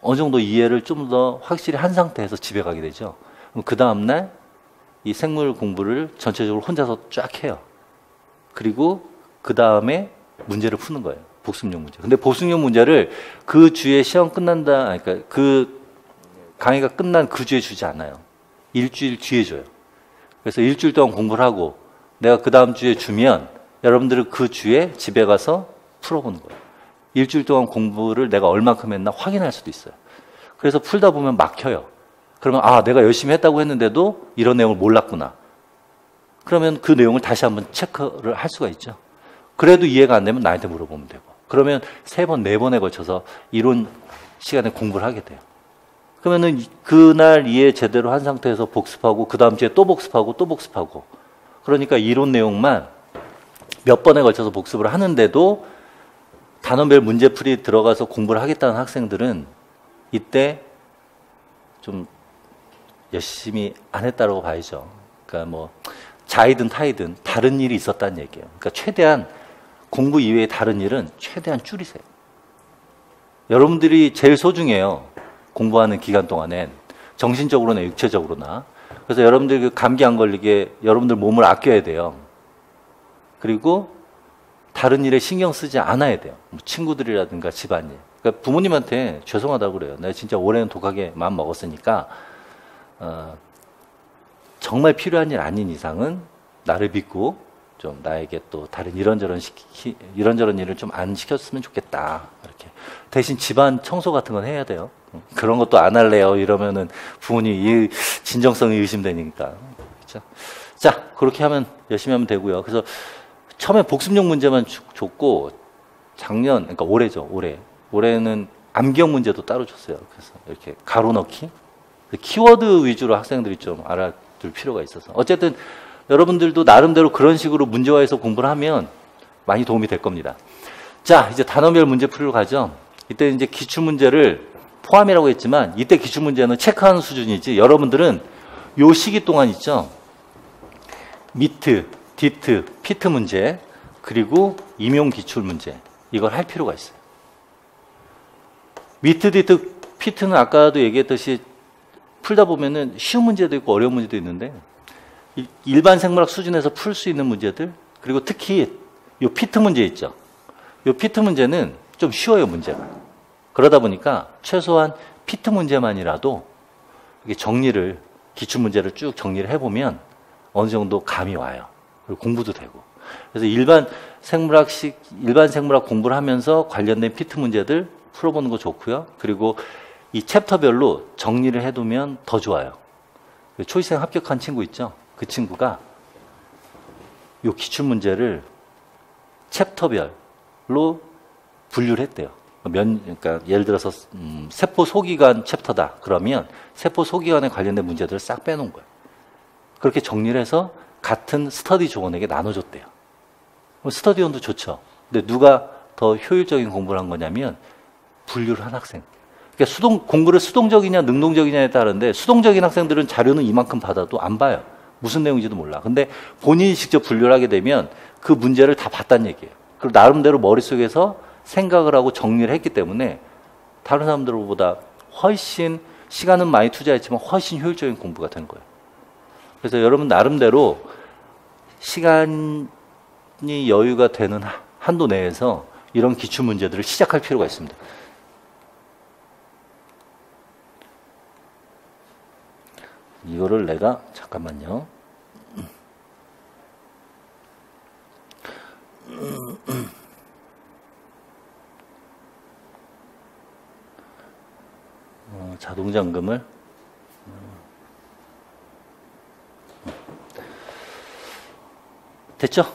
어느 정도 이해를 좀 더 확실히 한 상태에서 집에 가게 되죠. 그럼 그 다음날 이 생물 공부를 전체적으로 혼자서 쫙 해요. 그리고 그 다음에 문제를 푸는 거예요. 복습용 문제. 근데 복습용 문제를 그 주에 시험 끝난다, 그러니까 그 강의가 끝난 그 주에 주지 않아요. 일주일 뒤에 줘요. 그래서 일주일 동안 공부를 하고 내가 그 다음 주에 주면 여러분들은 그 주에 집에 가서 풀어보는 거예요. 일주일 동안 공부를 내가 얼마큼 했나 확인할 수도 있어요. 그래서 풀다 보면 막혀요. 그러면 내가 열심히 했다고 했는데도 이런 내용을 몰랐구나. 그러면 그 내용을 다시 한번 체크를 할 수가 있죠. 그래도 이해가 안 되면 나한테 물어보면 되고. 그러면 3번, 4번에 걸쳐서 이론 시간에 공부를 하게 돼요. 그러면은 그날 이해 제대로 한 상태에서 복습하고 그 다음 주에 또 복습하고 또 복습하고 그러니까 이론 내용만 몇 번에 걸쳐서 복습을 하는데도 단원별 문제풀이 들어가서 공부를 하겠다는 학생들은 이때 좀 열심히 안 했다라고 봐야죠. 그러니까 뭐 자이든 타이든 다른 일이 있었다는 얘기예요. 그러니까 최대한 공부 이외의 다른 일은 최대한 줄이세요. 여러분들이 제일 소중해요. 공부하는 기간 동안엔. 정신적으로나 육체적으로나. 그래서 여러분들 그 감기 안 걸리게 여러분들 몸을 아껴야 돼요. 그리고 다른 일에 신경 쓰지 않아야 돼요. 뭐 친구들이라든가 집안일. 그러니까 부모님한테 죄송하다고 그래요. 내가 진짜 올해는 독하게 마음 먹었으니까 정말 필요한 일 아닌 이상은 나를 믿고 좀 나에게 또 다른 이런저런 일을 좀 안 시켰으면 좋겠다. 이렇게 대신 집안 청소 같은 건 해야 돼요. 그런 것도 안 할래요. 이러면은 부모님 이 진정성이 의심되니까. 그렇죠? 자, 그렇게 하면 열심히 하면 되고요. 그래서 처음에 복습용 문제만 줬고 작년, 그러니까 올해죠. 올해는 암기형 문제도 따로 줬어요. 그래서 이렇게 가로 넣기, 키워드 위주로 학생들이 좀 알아둘 필요가 있어서 어쨌든 여러분들도 나름대로 그런 식으로 문제화해서 공부를 하면 많이 도움이 될 겁니다. 자, 이제 단어별 문제 풀이로 가죠. 이때 이제 기출 문제를 포함이라고 했지만 이때 기출 문제는 체크하는 수준이지 여러분들은 요 시기 동안 있죠. 미트, 디트, 피트 문제 그리고 임용 기출 문제 이걸 할 필요가 있어요. 미트, 디트, 피트는 아까도 얘기했듯이 풀다 보면은 쉬운 문제도 있고 어려운 문제도 있는데 일반 생물학 수준에서 풀 수 있는 문제들 그리고 특히 요 피트 문제 있죠. 요 피트 문제는 좀 쉬워요, 문제가. 그러다 보니까 최소한 피트 문제만이라도 이게 정리를 기출 문제를 쭉 정리를 해보면 어느 정도 감이 와요. 그리고 공부도 되고. 그래서 일반 생물학 공부를 하면서 관련된 피트 문제들 풀어보는 거 좋고요. 그리고 이 챕터별로 정리를 해두면 더 좋아요. 초이생 합격한 친구 있죠? 그 친구가 요 기출 문제를 챕터별로 분류를 했대요. 그러니까 예를 들어서 세포 소기관 챕터다. 그러면 세포 소기관에 관련된 문제들을 싹 빼놓은 거예요. 그렇게 정리를 해서 같은 스터디 조원에게 나눠줬대요. 스터디원도 좋죠. 근데 누가 더 효율적인 공부를 한 거냐면 분류를 한 학생. 그러니까 공부를 수동적이냐 능동적이냐에 따른데 수동적인 학생들은 자료는 이만큼 받아도 안 봐요. 무슨 내용인지도 몰라. 근데 본인이 직접 분류를 하게 되면 그 문제를 다 봤다는 얘기예요. 그리고 나름대로 머릿속에서 생각을 하고 정리를 했기 때문에 다른 사람들보다 훨씬 시간은 많이 투자했지만 훨씬 효율적인 공부가 된 거예요. 그래서 여러분 나름대로 시간이 여유가 되는 한도 내에서 이런 기출 문제들을 시작할 필요가 있습니다. 이거를 내가 잠깐만요. 자동 잠금을 됐죠?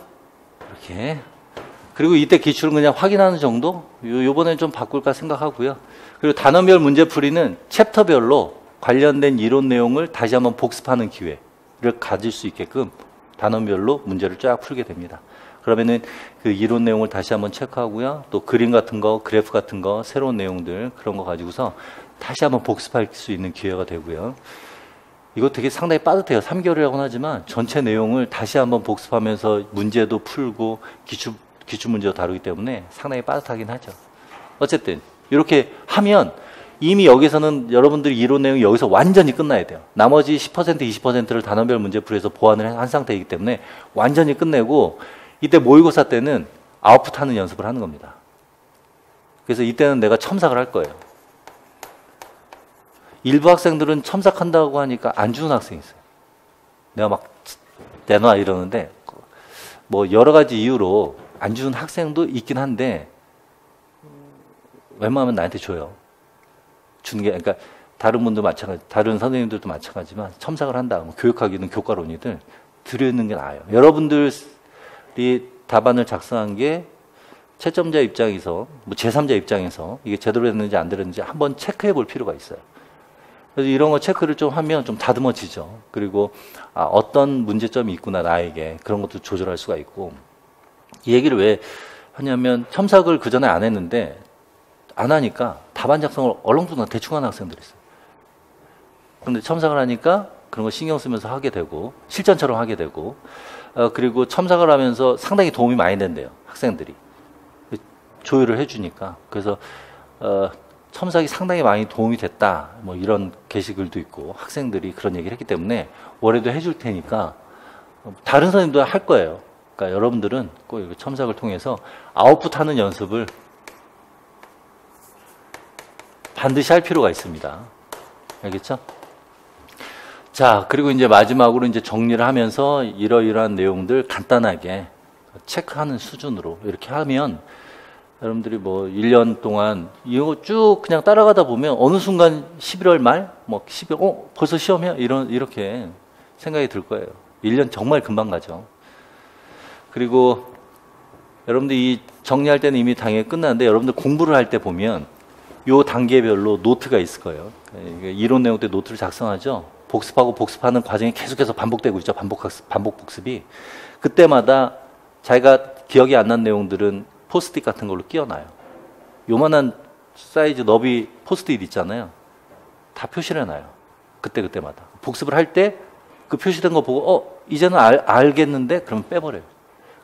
이렇게. 그리고 이때 기출은 그냥 확인하는 정도? 요번엔 좀 바꿀까 생각하고요. 그리고 단어별 문제풀이는 챕터별로 관련된 이론 내용을 다시 한번 복습하는 기회를 가질 수 있게끔 단원별로 문제를 쫙 풀게 됩니다. 그러면은 그 이론 내용을 다시 한번 체크하고요. 또 그림 같은 거, 그래프 같은 거, 새로운 내용들 그런 거 가지고서 다시 한번 복습할 수 있는 기회가 되고요. 이거 되게 상당히 빠듯해요. 3개월이라고는 하지만 전체 내용을 다시 한번 복습하면서 문제도 풀고 기출 문제도 다루기 때문에 상당히 빠듯하긴 하죠. 어쨌든 이렇게 하면 이미 여기서는 여러분들이 이론 내용이 여기서 완전히 끝나야 돼요. 나머지 10%, 20%를 단원별 문제풀이에서 보완을 한 상태이기 때문에 완전히 끝내고 이때 모의고사 때는 아웃풋 하는 연습을 하는 겁니다. 그래서 이때는 내가 첨삭을 할 거예요. 일부 학생들은 첨삭한다고 하니까 안 주는 학생이 있어요. 내가 막 내놔 이러는데 뭐 여러 가지 이유로 안 주는 학생도 있긴 한데 웬만하면 나한테 줘요. 주는 게 그러니까 다른 분도 마찬가지, 다른 선생님들도 마찬가지지만 첨삭을 한다. 뭐 교육학이든 교과론이든 들여있는 게 나아요. 여러분들이 답안을 작성한 게 채점자 입장에서, 뭐 제3자 입장에서 이게 제대로 됐는지 안 됐는지 한번 체크해 볼 필요가 있어요. 그래서 이런 거 체크를 좀 하면 좀 다듬어지죠. 그리고 어떤 문제점이 있구나 나에게 그런 것도 조절할 수가 있고. 이 얘기를 왜 하냐면 첨삭을 그 전에 안 했는데 안 하니까 답안 작성을 얼렁뚱땅 대충 하는 학생들이 있어요. 그런데 첨삭을 하니까 그런 거 신경 쓰면서 하게 되고 실전처럼 하게 되고 그리고 첨삭을 하면서 상당히 도움이 많이 된대요. 학생들이. 조율을 해주니까. 그래서 첨삭이 상당히 많이 도움이 됐다. 뭐 이런 게시글도 있고 학생들이 그런 얘기를 했기 때문에 올해도 해줄 테니까 다른 선생님도 할 거예요. 그러니까 여러분들은 꼭 이거 첨삭을 통해서 아웃풋 하는 연습을 반드시 할 필요가 있습니다. 알겠죠? 자, 그리고 이제 마지막으로 이제 정리를 하면서 이러이러한 내용들 간단하게 체크하는 수준으로 이렇게 하면 여러분들이 뭐 1년 동안 이거 쭉 그냥 따라가다 보면 어느 순간 11월 말, 뭐 12월, 벌써 시험이야? 이렇게 생각이 들 거예요. 1년 정말 금방 가죠. 그리고 여러분들 이 정리할 때는 이미 당연히 끝났는데 여러분들 공부를 할 때 보면 요 단계별로 노트가 있을 거예요. 이론 내용 때 노트를 작성하죠. 복습하고 복습하는 과정이 계속해서 반복되고 있죠. 반복 복습이. 그때마다 자기가 기억이 안 난 내용들은 포스트잇 같은 걸로 끼워놔요. 요만한 사이즈 너비 포스트잇 있잖아요. 다 표시를 해놔요. 그때마다. 복습을 할 때 그 표시된 거 보고 이제는 알겠는데 그러면 빼버려요.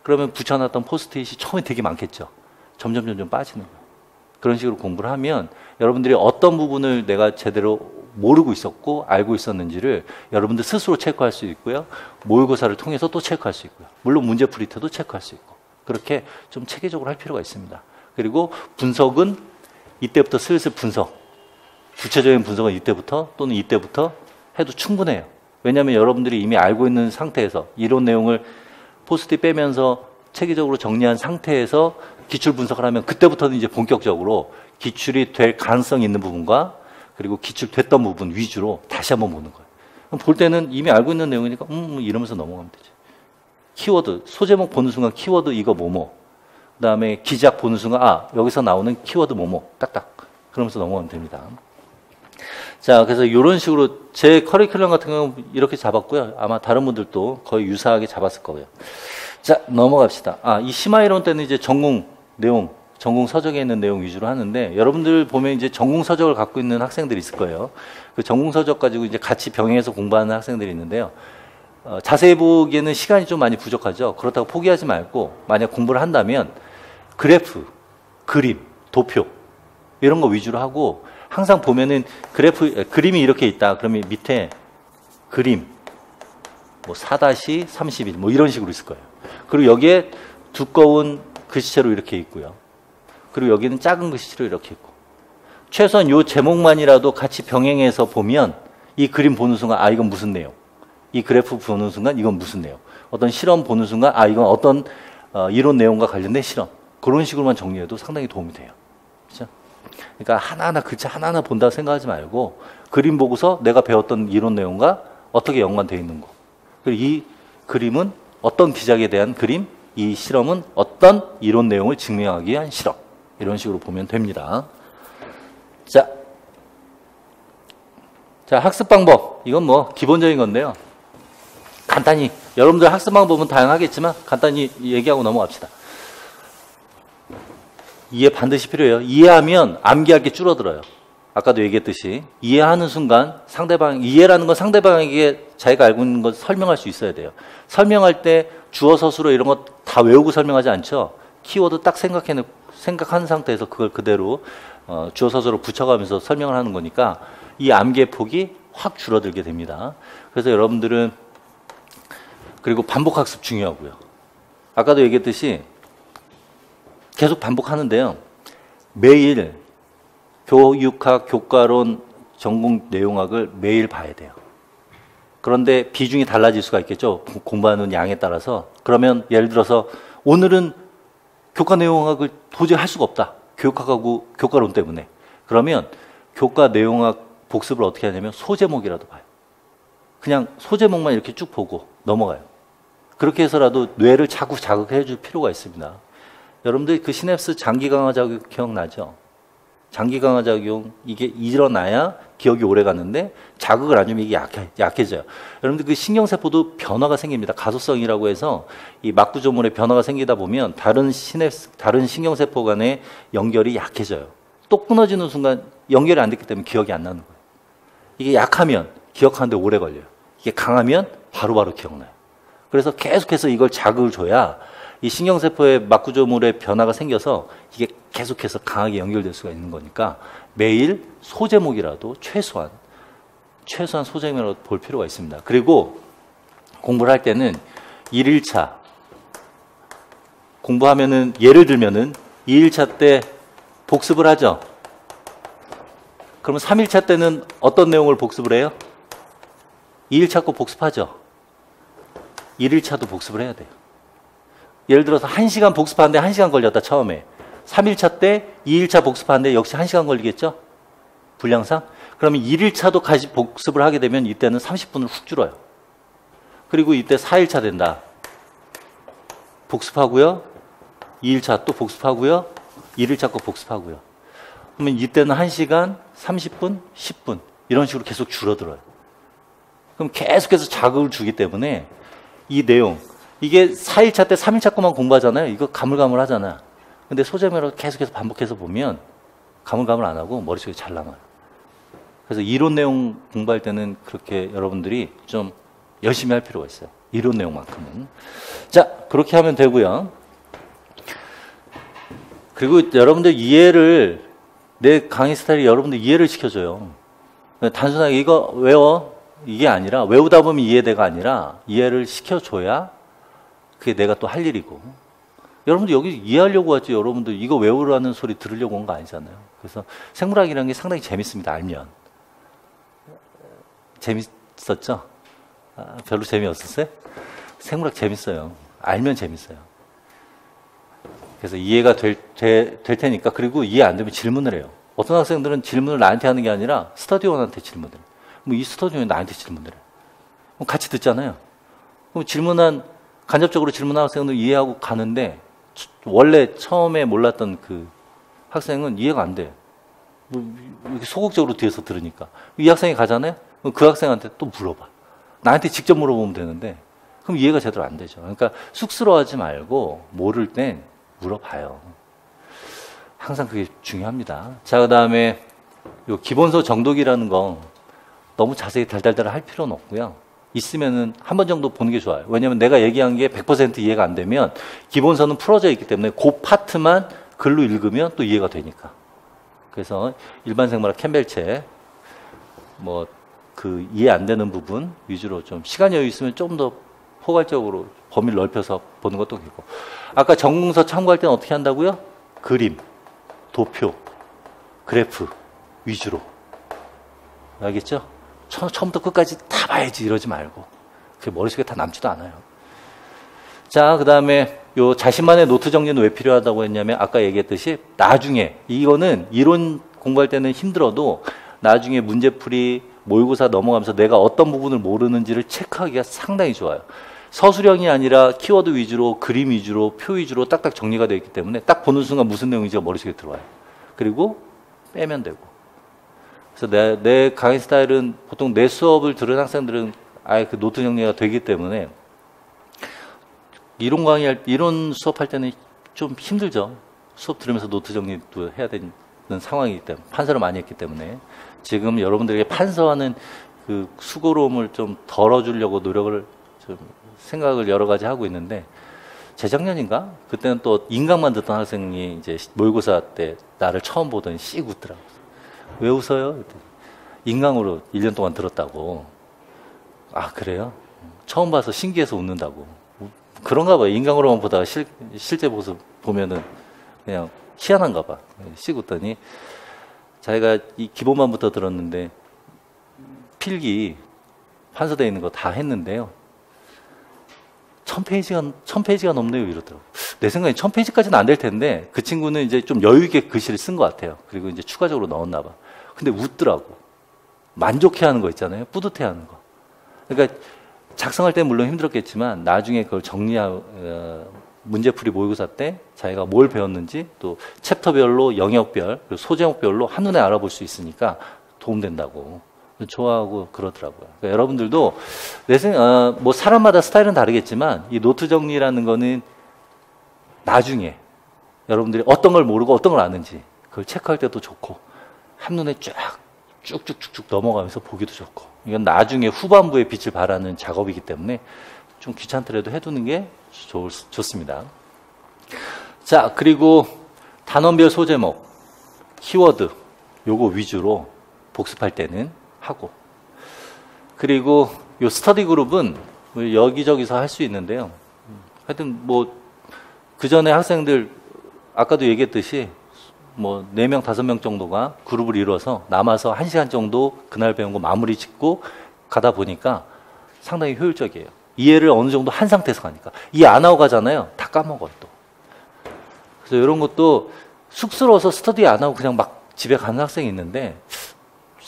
그러면 붙여놨던 포스트잇이 처음에 되게 많겠죠. 점점 빠지는 거예요. 그런 식으로 공부를 하면 여러분들이 어떤 부분을 내가 제대로 모르고 있었고 알고 있었는지를 여러분들 스스로 체크할 수 있고요. 모의고사를 통해서 또 체크할 수 있고요. 물론 문제풀이 때도 체크할 수 있고. 그렇게 좀 체계적으로 할 필요가 있습니다. 그리고 분석은 이때부터 슬슬 구체적인 분석은 이때부터 또는 이때부터 해도 충분해요. 왜냐하면 여러분들이 이미 알고 있는 상태에서 이론 내용을 포스트잇 빼면서 체계적으로 정리한 상태에서 기출 분석을 하면 그때부터는 이제 본격적으로 기출이 될 가능성이 있는 부분과 그리고 기출됐던 부분 위주로 다시 한번 보는 거예요. 그럼 볼 때는 이미 알고 있는 내용이니까 이러면서 넘어가면 되죠. 키워드, 소제목 보는 순간 키워드 이거 뭐뭐, 그 다음에 기작 보는 순간 여기서 나오는 키워드 뭐뭐 딱딱 그러면서 넘어가면 됩니다. 자, 그래서 이런 식으로 제 커리큘럼 같은 경우는 이렇게 잡았고요. 아마 다른 분들도 거의 유사하게 잡았을 거예요. 자, 넘어갑시다. 이 심화이론 때는 이제 전공 내용, 전공 서적에 있는 내용 위주로 하는데 여러분들 보면 이제 전공 서적을 갖고 있는 학생들이 있을 거예요. 그 전공 서적 가지고 이제 같이 병행해서 공부하는 학생들이 있는데요. 자세히 보기에는 시간이 좀 많이 부족하죠. 그렇다고 포기하지 말고 만약 공부를 한다면 그래프, 그림, 도표 이런 거 위주로 하고 항상 보면은 그림이 이렇게 있다. 그러면 밑에 그림 뭐 4-31 뭐 이런 식으로 있을 거예요. 그리고 여기에 두꺼운 글씨체로 이렇게 있고요. 그리고 여기는 작은 글씨체로 이렇게 있고. 최소한 요 제목만이라도 같이 병행해서 보면 이 그림 보는 순간 이건 무슨 내용. 이 그래프 보는 순간 이건 무슨 내용. 어떤 실험 보는 순간 이건 어떤 이론 내용과 관련된 실험. 그런 식으로만 정리해도 상당히 도움이 돼요. 그렇죠? 그러니까 하나하나 글자 하나하나 본다고 생각하지 말고 그림 보고서 내가 배웠던 이론 내용과 어떻게 연관되어 있는 거. 그리고 이 그림은 어떤 기작에 대한 그림, 이 실험은 어떤 이론 내용을 증명하기 위한 실험. 이런 식으로 보면 됩니다. 자, 학습 방법. 이건 뭐 기본적인 건데요. 간단히 여러분들 학습 방법은 다양하겠지만 간단히 얘기하고 넘어갑시다. 이해 반드시 필요해요. 이해하면 암기할 게 줄어들어요. 아까도 얘기했듯이 이해하는 순간 이해라는 건 상대방에게 자기가 알고 있는 것 설명할 수 있어야 돼요. 설명할 때 주어 서술어 이런 거 다 외우고 설명하지 않죠. 키워드 딱 생각한 상태에서 그걸 그대로 주어 서술어 붙여가면서 설명을 하는 거니까 이 암기의 폭이 확 줄어들게 됩니다. 그래서 여러분들은 그리고 반복학습 중요하고요. 아까도 얘기했듯이 계속 반복하는데요. 매일 교육학, 교과론, 전공 내용학을 매일 봐야 돼요. 그런데 비중이 달라질 수가 있겠죠. 공부하는 양에 따라서. 그러면 예를 들어서 오늘은 교과 내용학을 도저히 할 수가 없다. 교육학하고 교과론 때문에. 그러면 교과 내용학 복습을 어떻게 하냐면 소제목이라도 봐요. 그냥 소제목만 이렇게 쭉 보고 넘어가요. 그렇게 해서라도 뇌를 자꾸 자극해 줄 필요가 있습니다. 여러분들 그 시냅스 장기 강화 작용 기억나죠? 장기 강화 작용 이게 일어나야 기억이 오래 가는데 자극을 안 주면 이게 약해져요. 여러분들 그 신경세포도 변화가 생깁니다. 가소성이라고 해서 이 막구조물에 변화가 생기다 보면 다른 신경세포 간의 연결이 약해져요. 또 끊어지는 순간 연결이 안 됐기 때문에 기억이 안 나는 거예요. 이게 약하면 기억하는데 오래 걸려요. 이게 강하면 바로바로 기억나요. 그래서 계속해서 이걸 자극을 줘야 이 신경세포의 막구조물의 변화가 생겨서 이게 계속해서 강하게 연결될 수가 있는 거니까 매일 소제목이라도 최소한 소제목이라도 볼 필요가 있습니다. 그리고 공부를 할 때는 1일차 공부하면은 예를 들면은 2일차 때 복습을 하죠. 그러면 3일차 때는 어떤 내용을 복습을 해요? 2일차 거 복습하죠. 1일차도 복습을 해야 돼요. 예를 들어서 1시간 복습하는데 1시간 걸렸다 처음에. 3일차 때 2일차 복습하는데 역시 1시간 걸리겠죠? 분량상? 그러면 1일차도 같이 복습을 하게 되면 이때는 30분을 훅 줄어요. 그리고 이때 4일차 된다. 복습하고요. 2일차 또 복습하고요. 1일차 거 복습하고요. 그러면 이때는 1시간, 30분, 10분 이런 식으로 계속 줄어들어요. 그럼 계속해서 자극을 주기 때문에 이 내용, 이게 4일차 때 3일차 것만 공부하잖아요. 이거 가물가물하잖아요. 근데 소제목으로 계속해서 반복해서 보면 가물가물 안 하고 머릿속에 잘 남아요. 그래서 이론 내용 공부할 때는 그렇게 여러분들이 좀 열심히 할 필요가 있어요. 이론 내용만큼은. 자, 그렇게 하면 되고요. 그리고 여러분들 이해를, 내 강의 스타일이 여러분들 이해를 시켜줘요. 단순하게 이거 외워 이게 아니라, 외우다 보면 이해돼가 아니라 이해를 시켜줘야 그게 내가 또 할 일이고. 여러분들 여기 이해하려고 왔지, 여러분들 이거 외우라는 소리 들으려고 온 거 아니잖아요. 그래서 생물학이라는 게 상당히 재밌습니다. 알면. 재밌었죠? 별로 재미없었어요? 생물학 재밌어요. 알면 재밌어요. 그래서 이해가 될 테니까. 그리고 이해 안 되면 질문을 해요. 어떤 학생들은 질문을 나한테 하는 게 아니라 스터디원한테 질문을 해요. 뭐 이 스터디원이 나한테 질문을 해요. 그럼 같이 듣잖아요. 그럼 간접적으로 질문한 학생들 이해하고 가는데, 원래 처음에 몰랐던 그 학생은 이해가 안 돼. 이렇게 소극적으로 뒤에서 들으니까. 이 학생이 가잖아요? 그럼 그 학생한테 또 물어봐. 나한테 직접 물어보면 되는데, 그럼 이해가 제대로 안 되죠. 그러니까 쑥스러워하지 말고 모를 땐 물어봐요. 항상 그게 중요합니다. 자, 그 다음에 요 기본서 정독이라는 거 너무 자세히 달달달 할 필요는 없고요. 있으면은 한 번 정도 보는 게 좋아요. 왜냐면 내가 얘기한 게 100% 이해가 안 되면 기본서는 풀어져 있기 때문에 그 파트만 글로 읽으면 또 이해가 되니까. 그래서 일반 생물학 캠벨책 뭐 그 이해 안 되는 부분 위주로 좀 시간 여유 있으면 좀 더 포괄적으로 범위를 넓혀서 보는 것도 있고. 아까 전공서 참고할 때는 어떻게 한다고요? 그림, 도표, 그래프 위주로. 알겠죠? 처음부터 끝까지 다 봐야지 이러지 말고. 그게 머릿속에 다 남지도 않아요. 자, 그 다음에 요 자신만의 노트 정리는 왜 필요하다고 했냐면 아까 얘기했듯이 나중에 이거는 이론 공부할 때는 힘들어도 나중에 문제풀이 모의고사 넘어가면서 내가 어떤 부분을 모르는지를 체크하기가 상당히 좋아요. 서술형이 아니라 키워드 위주로, 그림 위주로, 표 위주로 딱딱 정리가 되어 있기 때문에 딱 보는 순간 무슨 내용인지가 머릿속에 들어와요. 그리고 빼면 되고. 그래서 내 강의 스타일은 보통 내 수업을 들은 학생들은 아예 그 노트 정리가 되기 때문에 이론 수업할 때는 좀 힘들죠. 수업 들으면서 노트 정리도 해야 되는 상황이기 때문에, 판서를 많이 했기 때문에. 지금 여러분들에게 판서하는 그 수고로움을 좀 덜어주려고 노력을 좀 생각을 여러 가지 하고 있는데, 재작년인가? 그때는 또 인강만 듣던 학생이 이제 모의고사 때 나를 처음 보더니 씩 웃더라고요. 왜 웃어요? 인강으로 1년 동안 들었다고. 아, 그래요? 처음 봐서 신기해서 웃는다고. 그런가 봐요. 인강으로만 보다가 실제 모습 보면은 그냥 희한한가 봐. 씩 웃더니 자기가 이 기본반부터 들었는데 필기 판서되어 있는 거 다 했는데요. 1000페이지가 넘네요. 이러더라고요. 내 생각에 1000페이지까지는 안 될 텐데 그 친구는 이제 좀 여유 있게 글씨를 쓴 것 같아요. 그리고 이제 추가적으로 넣었나 봐. 근데 웃더라고. 만족해하는 거 있잖아요. 뿌듯해하는 거. 그러니까 작성할 때는 물론 힘들었겠지만 나중에 그걸 문제풀이 모의고사 때 자기가 뭘 배웠는지 또 챕터별로 영역별 그리고 소제목별로 한눈에 알아볼 수 있으니까 도움된다고 좋아하고 그러더라고요. 그러니까 여러분들도 뭐 사람마다 스타일은 다르겠지만 이 노트 정리라는 거는 나중에 여러분들이 어떤 걸 모르고 어떤 걸 아는지 그걸 체크할 때도 좋고 한눈에 쭉쭉쭉쭉 넘어가면서 보기도 좋고, 이건 나중에 후반부에 빛을 발하는 작업이기 때문에 좀 귀찮더라도 해두는 게 좋습니다. 자, 그리고 단원별 소제목, 키워드 요거 위주로 복습할 때는 하고, 그리고 요 스터디 그룹은 여기저기서 할 수 있는데요. 하여튼 뭐 그 전에 학생들 아까도 얘기했듯이 뭐 4명, 5명 정도가 그룹을 이뤄서 남아서 1시간 정도 그날 배운 거 마무리 짓고 가다 보니까 상당히 효율적이에요. 이해를 어느 정도 한 상태에서 가니까. 이해 안 하고 가잖아요. 다 까먹어요, 또. 그래서 이런 것도 쑥스러워서 스터디 안 하고 그냥 막 집에 가는 학생이 있는데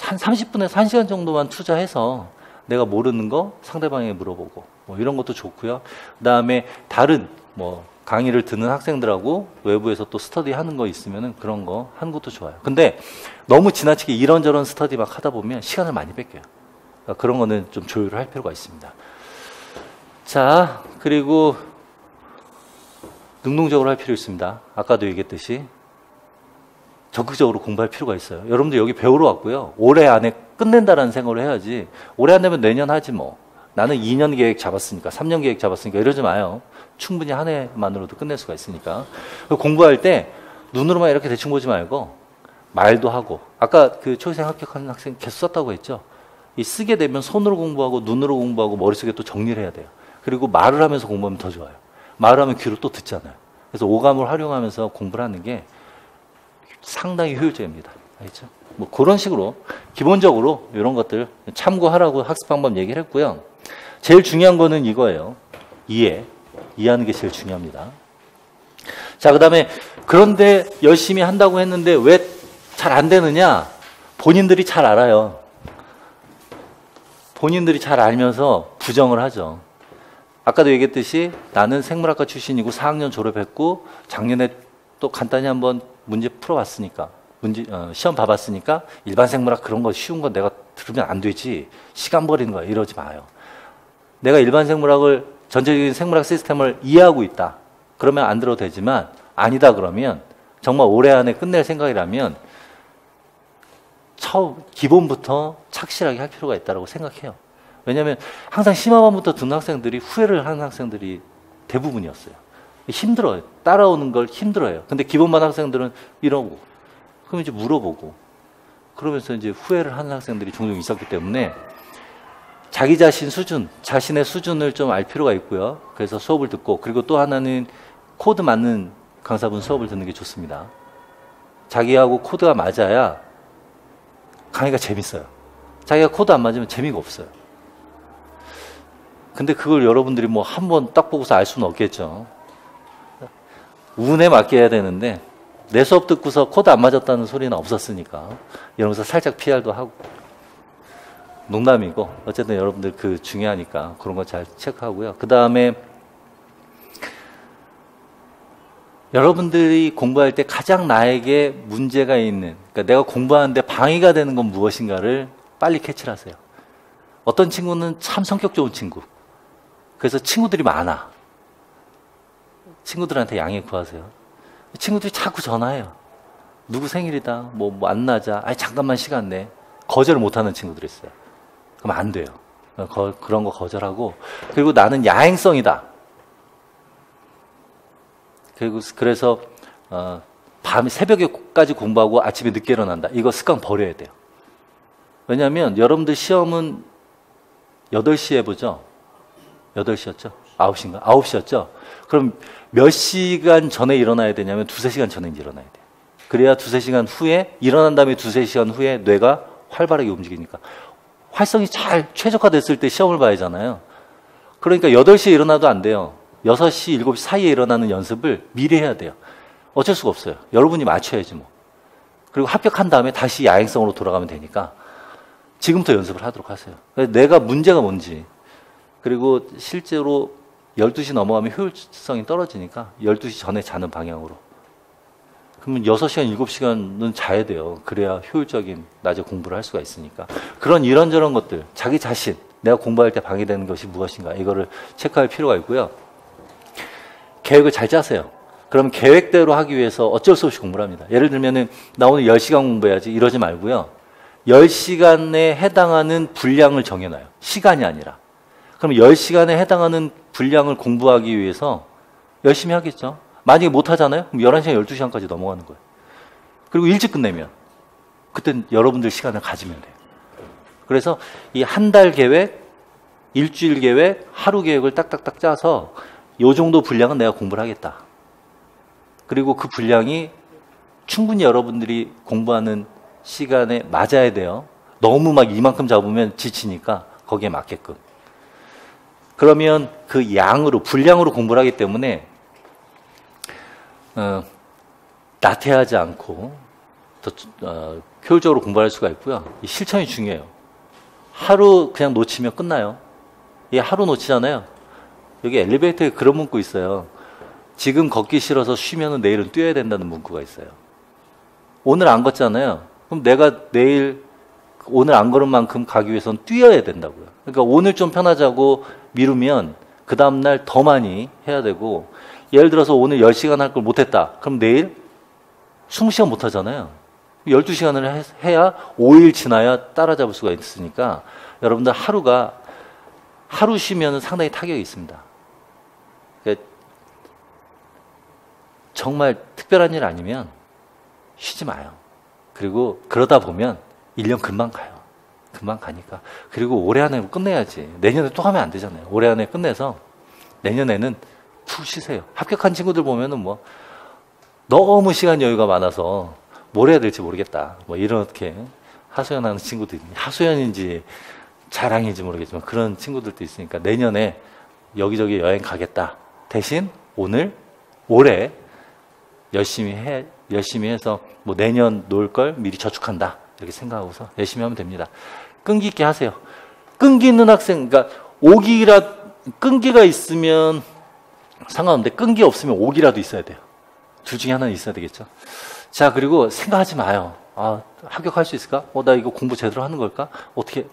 한 30분에서 1시간 정도만 투자해서 내가 모르는 거 상대방에게 물어보고 뭐 이런 것도 좋고요. 그다음에 다른 뭐 강의를 듣는 학생들하고 외부에서 또 스터디 하는 거 있으면은 그런 거 하는 것도 좋아요. 근데 너무 지나치게 이런저런 스터디 막 하다 보면 시간을 많이 뺏겨요. 그러니까 그런 거는 좀 조율을 할 필요가 있습니다. 자, 그리고 능동적으로 할 필요 있습니다. 아까도 얘기했듯이 적극적으로 공부할 필요가 있어요. 여러분들 여기 배우러 왔고요. 올해 안에 끝낸다라는 생각을 해야지. 올해 안 되면 내년 하지 뭐. 나는 2년 계획 잡았으니까, 3년 계획 잡았으니까 이러지 마요. 충분히 한 해만으로도 끝낼 수가 있으니까. 공부할 때 눈으로만 이렇게 대충 보지 말고 말도 하고. 아까 그 초기생 합격하는 학생 계속 썼다고 했죠. 이 쓰게 되면 손으로 공부하고 눈으로 공부하고 머릿속에 또 정리를 해야 돼요. 그리고 말을 하면서 공부하면 더 좋아요. 말을 하면 귀로 또 듣잖아요. 그래서 오감을 활용하면서 공부를 하는 게 상당히 효율적입니다. 알겠죠? 뭐 그런 식으로 기본적으로 이런 것들 참고하라고 학습 방법 얘기를 했고요. 제일 중요한 거는 이거예요. 이해하는 게 제일 중요합니다. 자, 그다음에 그런데 열심히 한다고 했는데 왜 잘 안 되느냐? 본인들이 잘 알아요. 본인들이 잘 알면서 부정을 하죠. 아까도 얘기했듯이 나는 생물학과 출신이고 4학년 졸업했고 작년에 또 간단히 한번 문제 풀어봤으니까 시험 봐봤으니까 일반 생물학 그런 거 쉬운 건 내가 들으면 안 되지. 시간 버리는 거야. 이러지 마요. 내가 일반 생물학을 전체적인 생물학 시스템을 이해하고 있다. 그러면 안 들어도 되지만 아니다 그러면 정말 올해 안에 끝낼 생각이라면 기본부터 착실하게 할 필요가 있다고 생각해요. 왜냐하면 항상 심화반부터 듣는 학생들이 후회를 하는 학생들이 대부분이었어요. 힘들어요. 따라오는 걸 힘들어요. 근데 기본반 학생들은 이러고 그럼 이제 물어보고 그러면서 이제 후회를 하는 학생들이 종종 있었기 때문에 자기 자신 수준, 자신의 수준을 좀 알 필요가 있고요. 그래서 수업을 듣고 그리고 또 하나는 코드 맞는 강사분 수업을 듣는 게 좋습니다. 자기하고 코드가 맞아야 강의가 재밌어요. 자기가 코드 안 맞으면 재미가 없어요. 근데 그걸 여러분들이 뭐 한 번 딱 보고서 알 수는 없겠죠. 운에 맡겨야 되는데 내 수업 듣고서 코드 안 맞았다는 소리는 없었으니까 이러면서 살짝 PR도 하고 농담이고 어쨌든 여러분들 그 중요하니까 그런 거 잘 체크하고요. 그 다음에 여러분들이 공부할 때 가장 나에게 문제가 있는 그러니까 내가 공부하는데 방해가 되는 건 무엇인가를 빨리 캐치를 하세요. 어떤 친구는 참 성격 좋은 친구 그래서 친구들이 많아. 친구들한테 양해 구하세요. 친구들이 자꾸 전화해요. 누구 생일이다. 뭐 만나자. 아니 잠깐만 시간 내. 거절을 못하는 친구들이 있어요. 그럼 안 돼요. 그런 거 거절하고 그리고 나는 야행성이다. 그래서 밤 새벽에까지 공부하고 아침에 늦게 일어난다. 이거 습관 버려야 돼요. 왜냐하면 여러분들 시험은 8시에 보죠. 8시였죠? 9시인가? 9시였죠? 그럼 몇 시간 전에 일어나야 되냐면 2-3시간 전에 일어나야 돼요. 그래야 2-3시간 후에 일어난 다음에 2-3시간 후에 뇌가 활발하게 움직이니까 활성이 잘 최적화됐을 때 시험을 봐야 하잖아요. 그러니까 8시에 일어나도 안 돼요. 6시, 7시 사이에 일어나는 연습을 미리 해야 돼요. 어쩔 수가 없어요. 여러분이 맞춰야지 뭐. 그리고 합격한 다음에 다시 야행성으로 돌아가면 되니까 지금부터 연습을 하도록 하세요. 내가 문제가 뭔지 그리고 실제로 12시 넘어가면 효율성이 떨어지니까 12시 전에 자는 방향으로. 그러면 6시간, 7시간은 자야 돼요. 그래야 효율적인 낮에 공부를 할 수가 있으니까. 그런 이런저런 것들, 자기 자신, 내가 공부할 때 방해되는 것이 무엇인가 이거를 체크할 필요가 있고요. 계획을 잘 짜세요. 그럼 계획대로 하기 위해서 어쩔 수 없이 공부를 합니다. 예를 들면은 나 오늘 10시간 공부해야지 이러지 말고요. 10시간에 해당하는 분량을 정해놔요. 시간이 아니라. 그럼 10시간에 해당하는 분량을 공부하기 위해서 열심히 하겠죠. 만약에 못 하잖아요? 그럼 11시간, 12시간까지 넘어가는 거예요. 그리고 일찍 끝내면 그땐 여러분들 시간을 가지면 돼요. 그래서 이 한 달 계획, 일주일 계획, 하루 계획을 딱딱딱 짜서 요 정도 분량은 내가 공부를 하겠다. 그리고 그 분량이 충분히 여러분들이 공부하는 시간에 맞아야 돼요. 너무 막 이만큼 잡으면 지치니까 거기에 맞게끔. 그러면 그 양으로, 분량으로 공부를 하기 때문에 나태하지 않고 더 효율적으로 공부할 수가 있고요. 이 실천이 중요해요. 하루 그냥 놓치면 끝나요. 이 하루 놓치잖아요. 여기 엘리베이터에 그런 문구 있어요. 지금 걷기 싫어서 쉬면 내일은 뛰어야 된다는 문구가 있어요. 오늘 안 걷잖아요. 그럼 내가 내일 오늘 안 걸은 만큼 가기 위해서는 뛰어야 된다고요. 그러니까 오늘 좀 편하자고 미루면 그 다음날 더 많이 해야 되고, 예를 들어서 오늘 10시간 할 걸 못했다. 그럼 내일 20시간 못 하잖아요. 12시간을 해야 5일 지나야 따라잡을 수가 있으니까 여러분들 하루 쉬면 상당히 타격이 있습니다. 그러니까 정말 특별한 일 아니면 쉬지 마요. 그리고 그러다 보면 1년 금방 가요. 금방 가니까. 그리고 올해 안에 끝내야지. 내년에 또 하면 안 되잖아요. 올해 안에 끝내서 내년에는 푹 쉬세요. 합격한 친구들 보면은 뭐 너무 시간 여유가 많아서 뭘 해야 될지 모르겠다. 뭐 이렇게 하소연하는 친구들이, 하소연인지 자랑인지 모르겠지만 그런 친구들도 있으니까 내년에 여기저기 여행 가겠다. 대신 올해 열심히 해서 뭐 내년 놀 걸 미리 저축한다. 이렇게 생각하고서 열심히 하면 됩니다. 끈기 있게 하세요. 끈기 있는 학생, 그러니까 끈기가 있으면 상관없는데 끈기 없으면 오기라도 있어야 돼요. 둘 중에 하나는 있어야 되겠죠. 자, 그리고 생각하지 마요. 아, 합격할 수 있을까? 나 이거 공부 제대로 하는 걸까? 어떻게,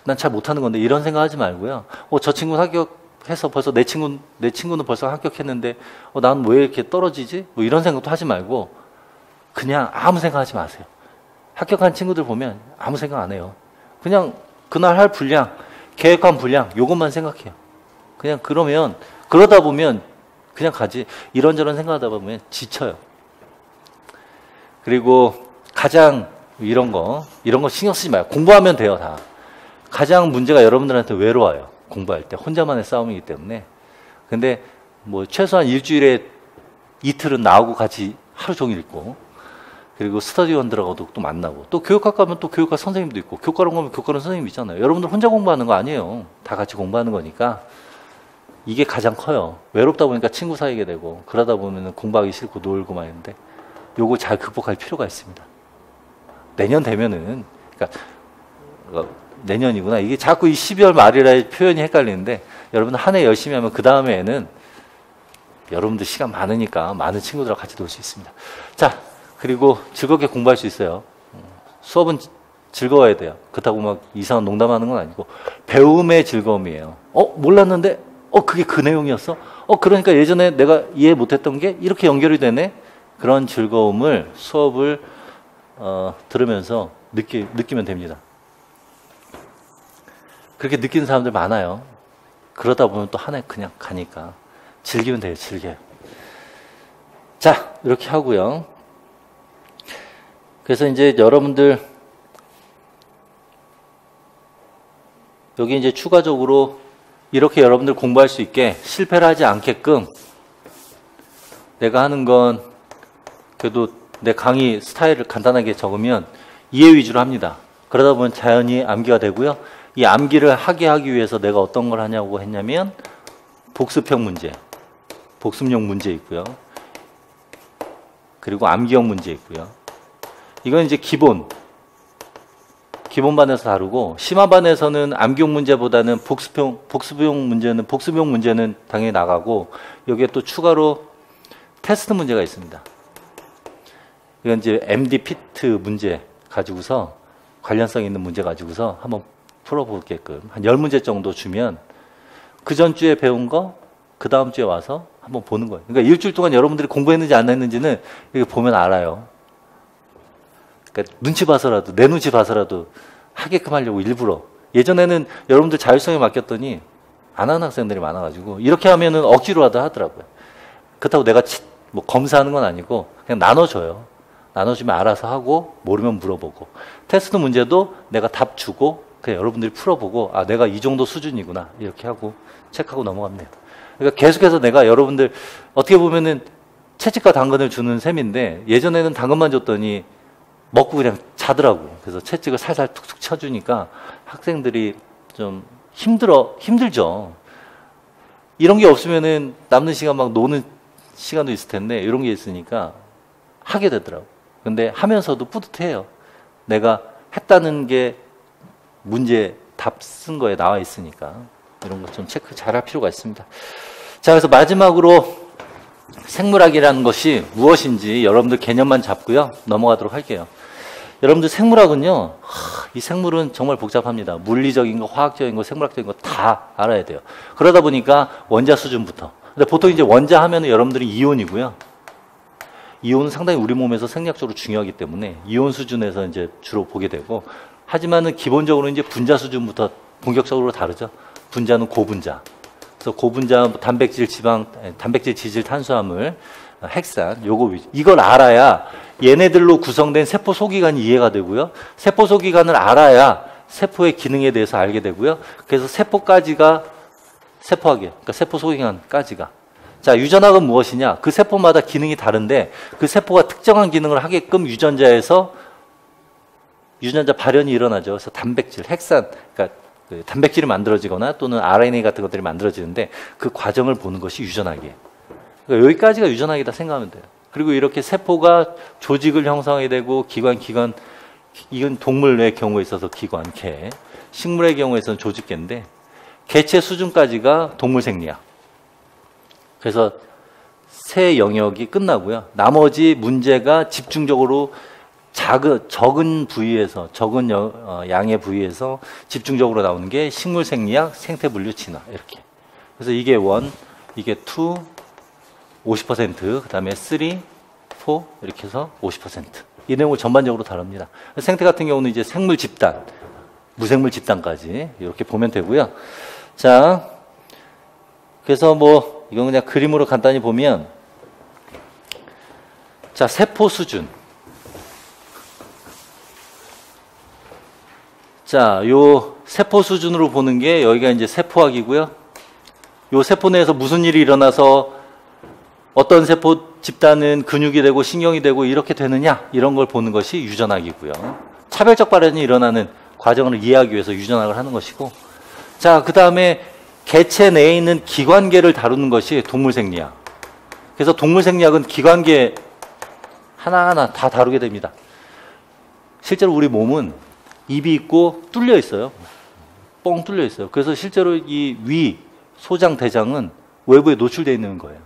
난 잘 못하는 건데, 이런 생각하지 말고요. 저 친구는 합격해서 벌써 내 친구는 벌써 합격했는데, 난 왜 이렇게 떨어지지? 뭐 이런 생각도 하지 말고, 그냥 아무 생각하지 마세요. 합격한 친구들 보면 아무 생각 안 해요. 그냥 그날 할 분량, 계획한 분량, 요것만 생각해요. 그냥 그러다 보면 그냥 가지. 이런저런 생각하다 보면 지쳐요. 그리고 가장 이런 거 신경 쓰지 마요. 공부하면 돼요, 다. 가장 문제가 여러분들한테 외로워요. 공부할 때. 혼자만의 싸움이기 때문에. 근데 뭐 최소한 일주일에 이틀은 나하고 같이 하루 종일 있고, 그리고 스터디원들하고도 또 만나고, 또 교육학 가면 또 교육학 선생님도 있고, 교과론 가면 교과론 선생님 있잖아요. 여러분들 혼자 공부하는 거 아니에요. 다 같이 공부하는 거니까. 이게 가장 커요. 외롭다 보니까 친구 사귀게 되고, 그러다 보면 공부하기 싫고 놀고 막 있는데, 요거 잘 극복할 필요가 있습니다. 내년 되면은, 그러니까 내년이구나. 이게 자꾸 이 12월 말이라 표현이 헷갈리는데, 여러분들 한 해 열심히 하면 그 다음에는 여러분들 시간 많으니까 많은 친구들하고 같이 놀 수 있습니다. 자, 그리고 즐겁게 공부할 수 있어요. 수업은 즐거워야 돼요. 그렇다고 막 이상한 농담하는 건 아니고, 배움의 즐거움이에요. 몰랐는데, 그게 그 내용이었어? 그러니까 예전에 내가 이해 못했던 게 이렇게 연결이 되네? 그런 즐거움을 수업을 들으면서 느끼면 됩니다. 그렇게 느끼는 사람들 많아요. 그러다 보면 또 한 해 그냥 가니까 즐기면 돼요. 즐겨요. 자, 이렇게 하고요. 그래서 이제 여러분들 여기 이제 추가적으로 이렇게 여러분들 공부할 수 있게 실패를 하지 않게끔 내가 하는 건 그래도 내 강의 스타일을 간단하게 적으면 이해 위주로 합니다. 그러다 보면 자연히 암기가 되고요. 이 암기를 하기 위해서 내가 어떤 걸 하냐고 했냐면 복습형 문제, 복습용 문제 있고요. 그리고 암기형 문제 있고요. 이건 이제 기본반에서 다루고, 심화반에서는 암기용 문제보다는 복습용 문제는 당연히 나가고, 여기에 또 추가로 테스트 문제가 있습니다. 이건 이제 MD 피트 문제 가지고서, 관련성 있는 문제 가지고서 한번 풀어보게끔 한 10문제 정도 주면 그 전주에 배운 거 그 다음 주에 와서 한번 보는 거예요. 그러니까 일주일 동안 여러분들이 공부했는지 안 했는지는 이렇게 보면 알아요. 그러니까 내 눈치 봐서라도 하게끔 하려고 일부러. 예전에는 여러분들 자율성에 맡겼더니 안 하는 학생들이 많아가지고 이렇게 하면은 억지로라도 하더라고요. 그렇다고 내가 뭐 검사하는 건 아니고 그냥 나눠줘요. 나눠주면 알아서 하고 모르면 물어보고 테스트 문제도 내가 답 주고 그냥 여러분들이 풀어보고 아 내가 이 정도 수준이구나 이렇게 하고 체크하고 넘어갑니다. 그러니까 계속해서 내가 여러분들 어떻게 보면은 채찍과 당근을 주는 셈인데 예전에는 당근만 줬더니 먹고 그냥 자더라고. 그래서 채찍을 살살 툭툭 쳐주니까 학생들이 좀 힘들죠. 이런 게 없으면은 남는 시간 막 노는 시간도 있을 텐데 이런 게 있으니까 하게 되더라고. 근데 하면서도 뿌듯해요. 내가 했다는 게 문제 답 쓴 거에 나와 있으니까 이런 것 좀 체크 잘할 필요가 있습니다. 자, 그래서 마지막으로 생물학이라는 것이 무엇인지 여러분들 개념만 잡고요. 넘어가도록 할게요. 여러분들 생물학은요. 이 생물은 정말 복잡합니다. 물리적인 거, 화학적인 거, 생물학적인 거 다 알아야 돼요. 그러다 보니까 원자 수준부터. 근데 보통 이제 원자 하면은 여러분들은 이온이고요. 이온은 상당히 우리 몸에서 생리학적으로 중요하기 때문에 이온 수준에서 이제 주로 보게 되고 하지만은 기본적으로 이제 분자 수준부터 본격적으로 다르죠. 분자는 고분자. 그래서 고분자 단백질, 지방, 단백질, 지질, 탄수화물, 핵산, 이걸 알아야 얘네들로 구성된 세포 소기관이 이해가 되고요. 세포 소기관을 알아야 세포의 기능에 대해서 알게 되고요. 그래서 세포까지가 세포학이에요. 그러니까 세포 소기관까지가. 자, 유전학은 무엇이냐? 그 세포마다 기능이 다른데 그 세포가 특정한 기능을 하게끔 유전자 발현이 일어나죠. 그래서 단백질, 핵산, 그러니까 그 단백질이 만들어지거나 또는 RNA 같은 것들이 만들어지는데 그 과정을 보는 것이 유전학이에요. 그러니까 여기까지가 유전학이다 생각하면 돼요. 그리고 이렇게 세포가 조직을 형성하게 되고 이건 동물의 경우에 있어서 기관, 개, 식물의 경우에서는 조직계인데 개체 수준까지가 동물 생리학. 그래서 세 영역이 끝나고요. 나머지 문제가 집중적으로 적은 부위에서, 적은 양의 부위에서 집중적으로 나오는 게 식물 생리학, 생태 물류 진화, 이렇게. 그래서 이게 1, 이게 2, 50%, 그 다음에 3, 4, 이렇게 해서 50%. 이 내용을 전반적으로 다룹니다. 생태 같은 경우는 이제 생물 집단, 무생물 집단까지 이렇게 보면 되고요. 자, 그래서 뭐, 이건 그냥 그림으로 간단히 보면, 자, 세포 수준. 자, 요 세포 수준으로 보는 게 여기가 이제 세포학이고요. 요 세포 내에서 무슨 일이 일어나서 어떤 세포 집단은 근육이 되고 신경이 되고 이렇게 되느냐 이런 걸 보는 것이 유전학이고요. 차별적 발현이 일어나는 과정을 이해하기 위해서 유전학을 하는 것이고 자, 그 다음에 개체 내에 있는 기관계를 다루는 것이 동물생리학. 그래서 동물생리학은 기관계 하나하나 다 다루게 됩니다. 실제로 우리 몸은 입이 있고 뚫려 있어요. 뻥 뚫려 있어요. 그래서 실제로 이 위, 소장, 대장은 외부에 노출되어 있는 거예요.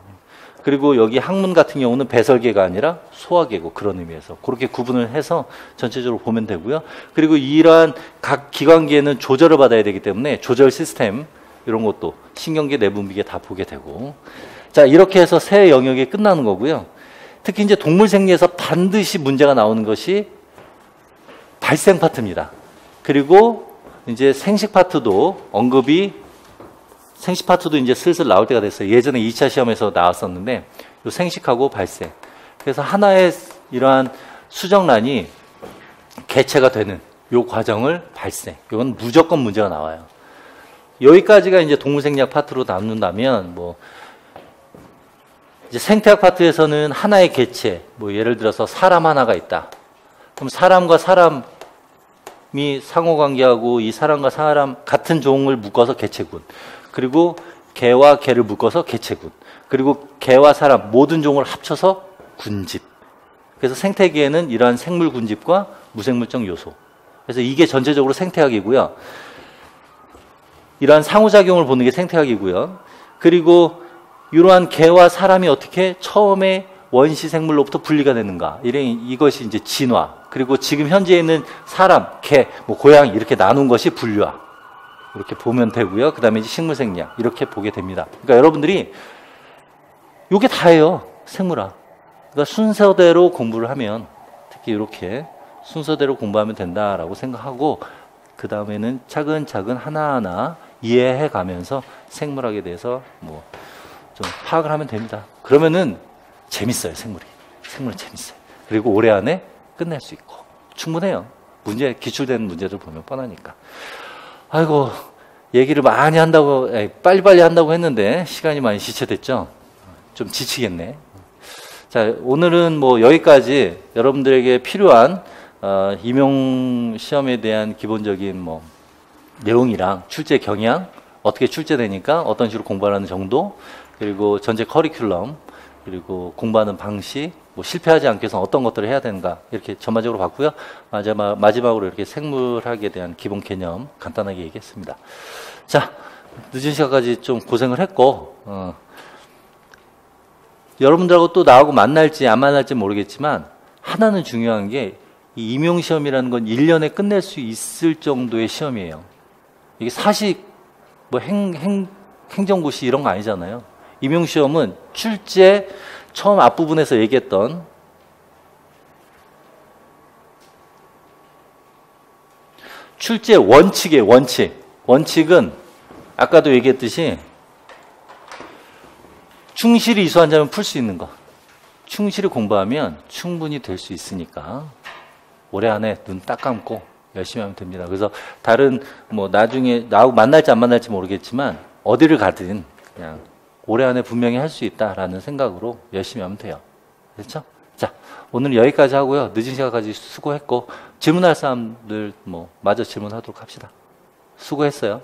그리고 여기 항문 같은 경우는 배설계가 아니라 소화계고 그런 의미에서 그렇게 구분을 해서 전체적으로 보면 되고요. 그리고 이러한 각 기관계는 조절을 받아야 되기 때문에 조절 시스템 이런 것도 신경계, 내분비계 다 보게 되고 자, 이렇게 해서 세 영역이 끝나는 거고요. 특히 이제 동물 생리에서 반드시 문제가 나오는 것이 발생 파트입니다. 그리고 이제 생식 파트도 생식 파트도 이제 슬슬 나올 때가 됐어요. 예전에 2차 시험에서 나왔었는데 요 생식하고 발생. 그래서 하나의 이러한 수정란이 개체가 되는 요 과정을 발생. 이건 무조건 문제가 나와요. 여기까지가 이제 동물생리학 파트로 나눈다면 뭐 이제 생태학 파트에서는 하나의 개체, 뭐 예를 들어서 사람 하나가 있다. 그럼 사람과 사람이 상호관계하고 이 사람과 사람 같은 종을 묶어서 개체군. 그리고 개와 개를 묶어서 개체군. 그리고 개와 사람 모든 종을 합쳐서 군집. 그래서 생태계에는 이러한 생물 군집과 무생물적 요소. 그래서 이게 전체적으로 생태학이고요. 이러한 상호작용을 보는 게 생태학이고요. 그리고 이러한 개와 사람이 어떻게 처음에 원시 생물로부터 분리가 되는가. 이것이 이제 진화. 그리고 지금 현재 있는 사람, 개, 뭐 고양이 이렇게 나눈 것이 분류학. 이렇게 보면 되고요. 그 다음에 이제 식물생리학. 이렇게 보게 됩니다. 그러니까 여러분들이 이게 다예요. 생물학. 그러니까 순서대로 공부를 하면 특히 이렇게 순서대로 공부하면 된다라고 생각하고 그 다음에는 차근차근 하나하나 이해해 가면서 생물학에 대해서 뭐 좀 파악을 하면 됩니다. 그러면은 재밌어요, 생물이. 생물은 재밌어요. 그리고 올해 안에 끝낼 수 있고. 충분해요. 문제, 기출되는 문제들 보면 뻔하니까. 아이고, 얘기를 많이 한다고, 빨리빨리 한다고 했는데, 시간이 많이 지체됐죠? 좀 지치겠네. 자, 오늘은 뭐 여기까지 여러분들에게 필요한, 임용 시험에 대한 기본적인 뭐, 내용이랑 출제 경향, 어떻게 출제되니까 어떤 식으로 공부하는 정도, 그리고 전체 커리큘럼, 그리고 공부하는 방식, 뭐 실패하지 않기 위해서 어떤 것들을 해야 되는가 이렇게 전반적으로 봤고요. 마지막으로 이렇게 생물학에 대한 기본 개념 간단하게 얘기했습니다. 자, 늦은 시간까지 좀 고생을 했고 여러분들하고 또 나하고 만날지 안 만날지 모르겠지만 하나는 중요한 게 이 임용시험이라는 건 1년에 끝낼 수 있을 정도의 시험이에요. 이게 사식, 뭐 행정고시 이런 거 아니잖아요. 임용시험은 출제 처음 앞부분에서 얘기했던 출제 원칙이에요. 원칙은 아까도 얘기했듯이 충실히 이수한 자면 풀 수 있는 거. 충실히 공부하면 충분히 될 수 있으니까 올해 안에 눈 딱 감고 열심히 하면 됩니다. 그래서 다른 뭐 나중에 나하고 만날지 안 만날지 모르겠지만 어디를 가든 그냥 올해 안에 분명히 할 수 있다라는 생각으로 열심히 하면 돼요. 그렇죠? 자, 오늘 여기까지 하고요. 늦은 시간까지 수고했고 질문할 사람들 뭐 마저 질문하도록 합시다. 수고했어요.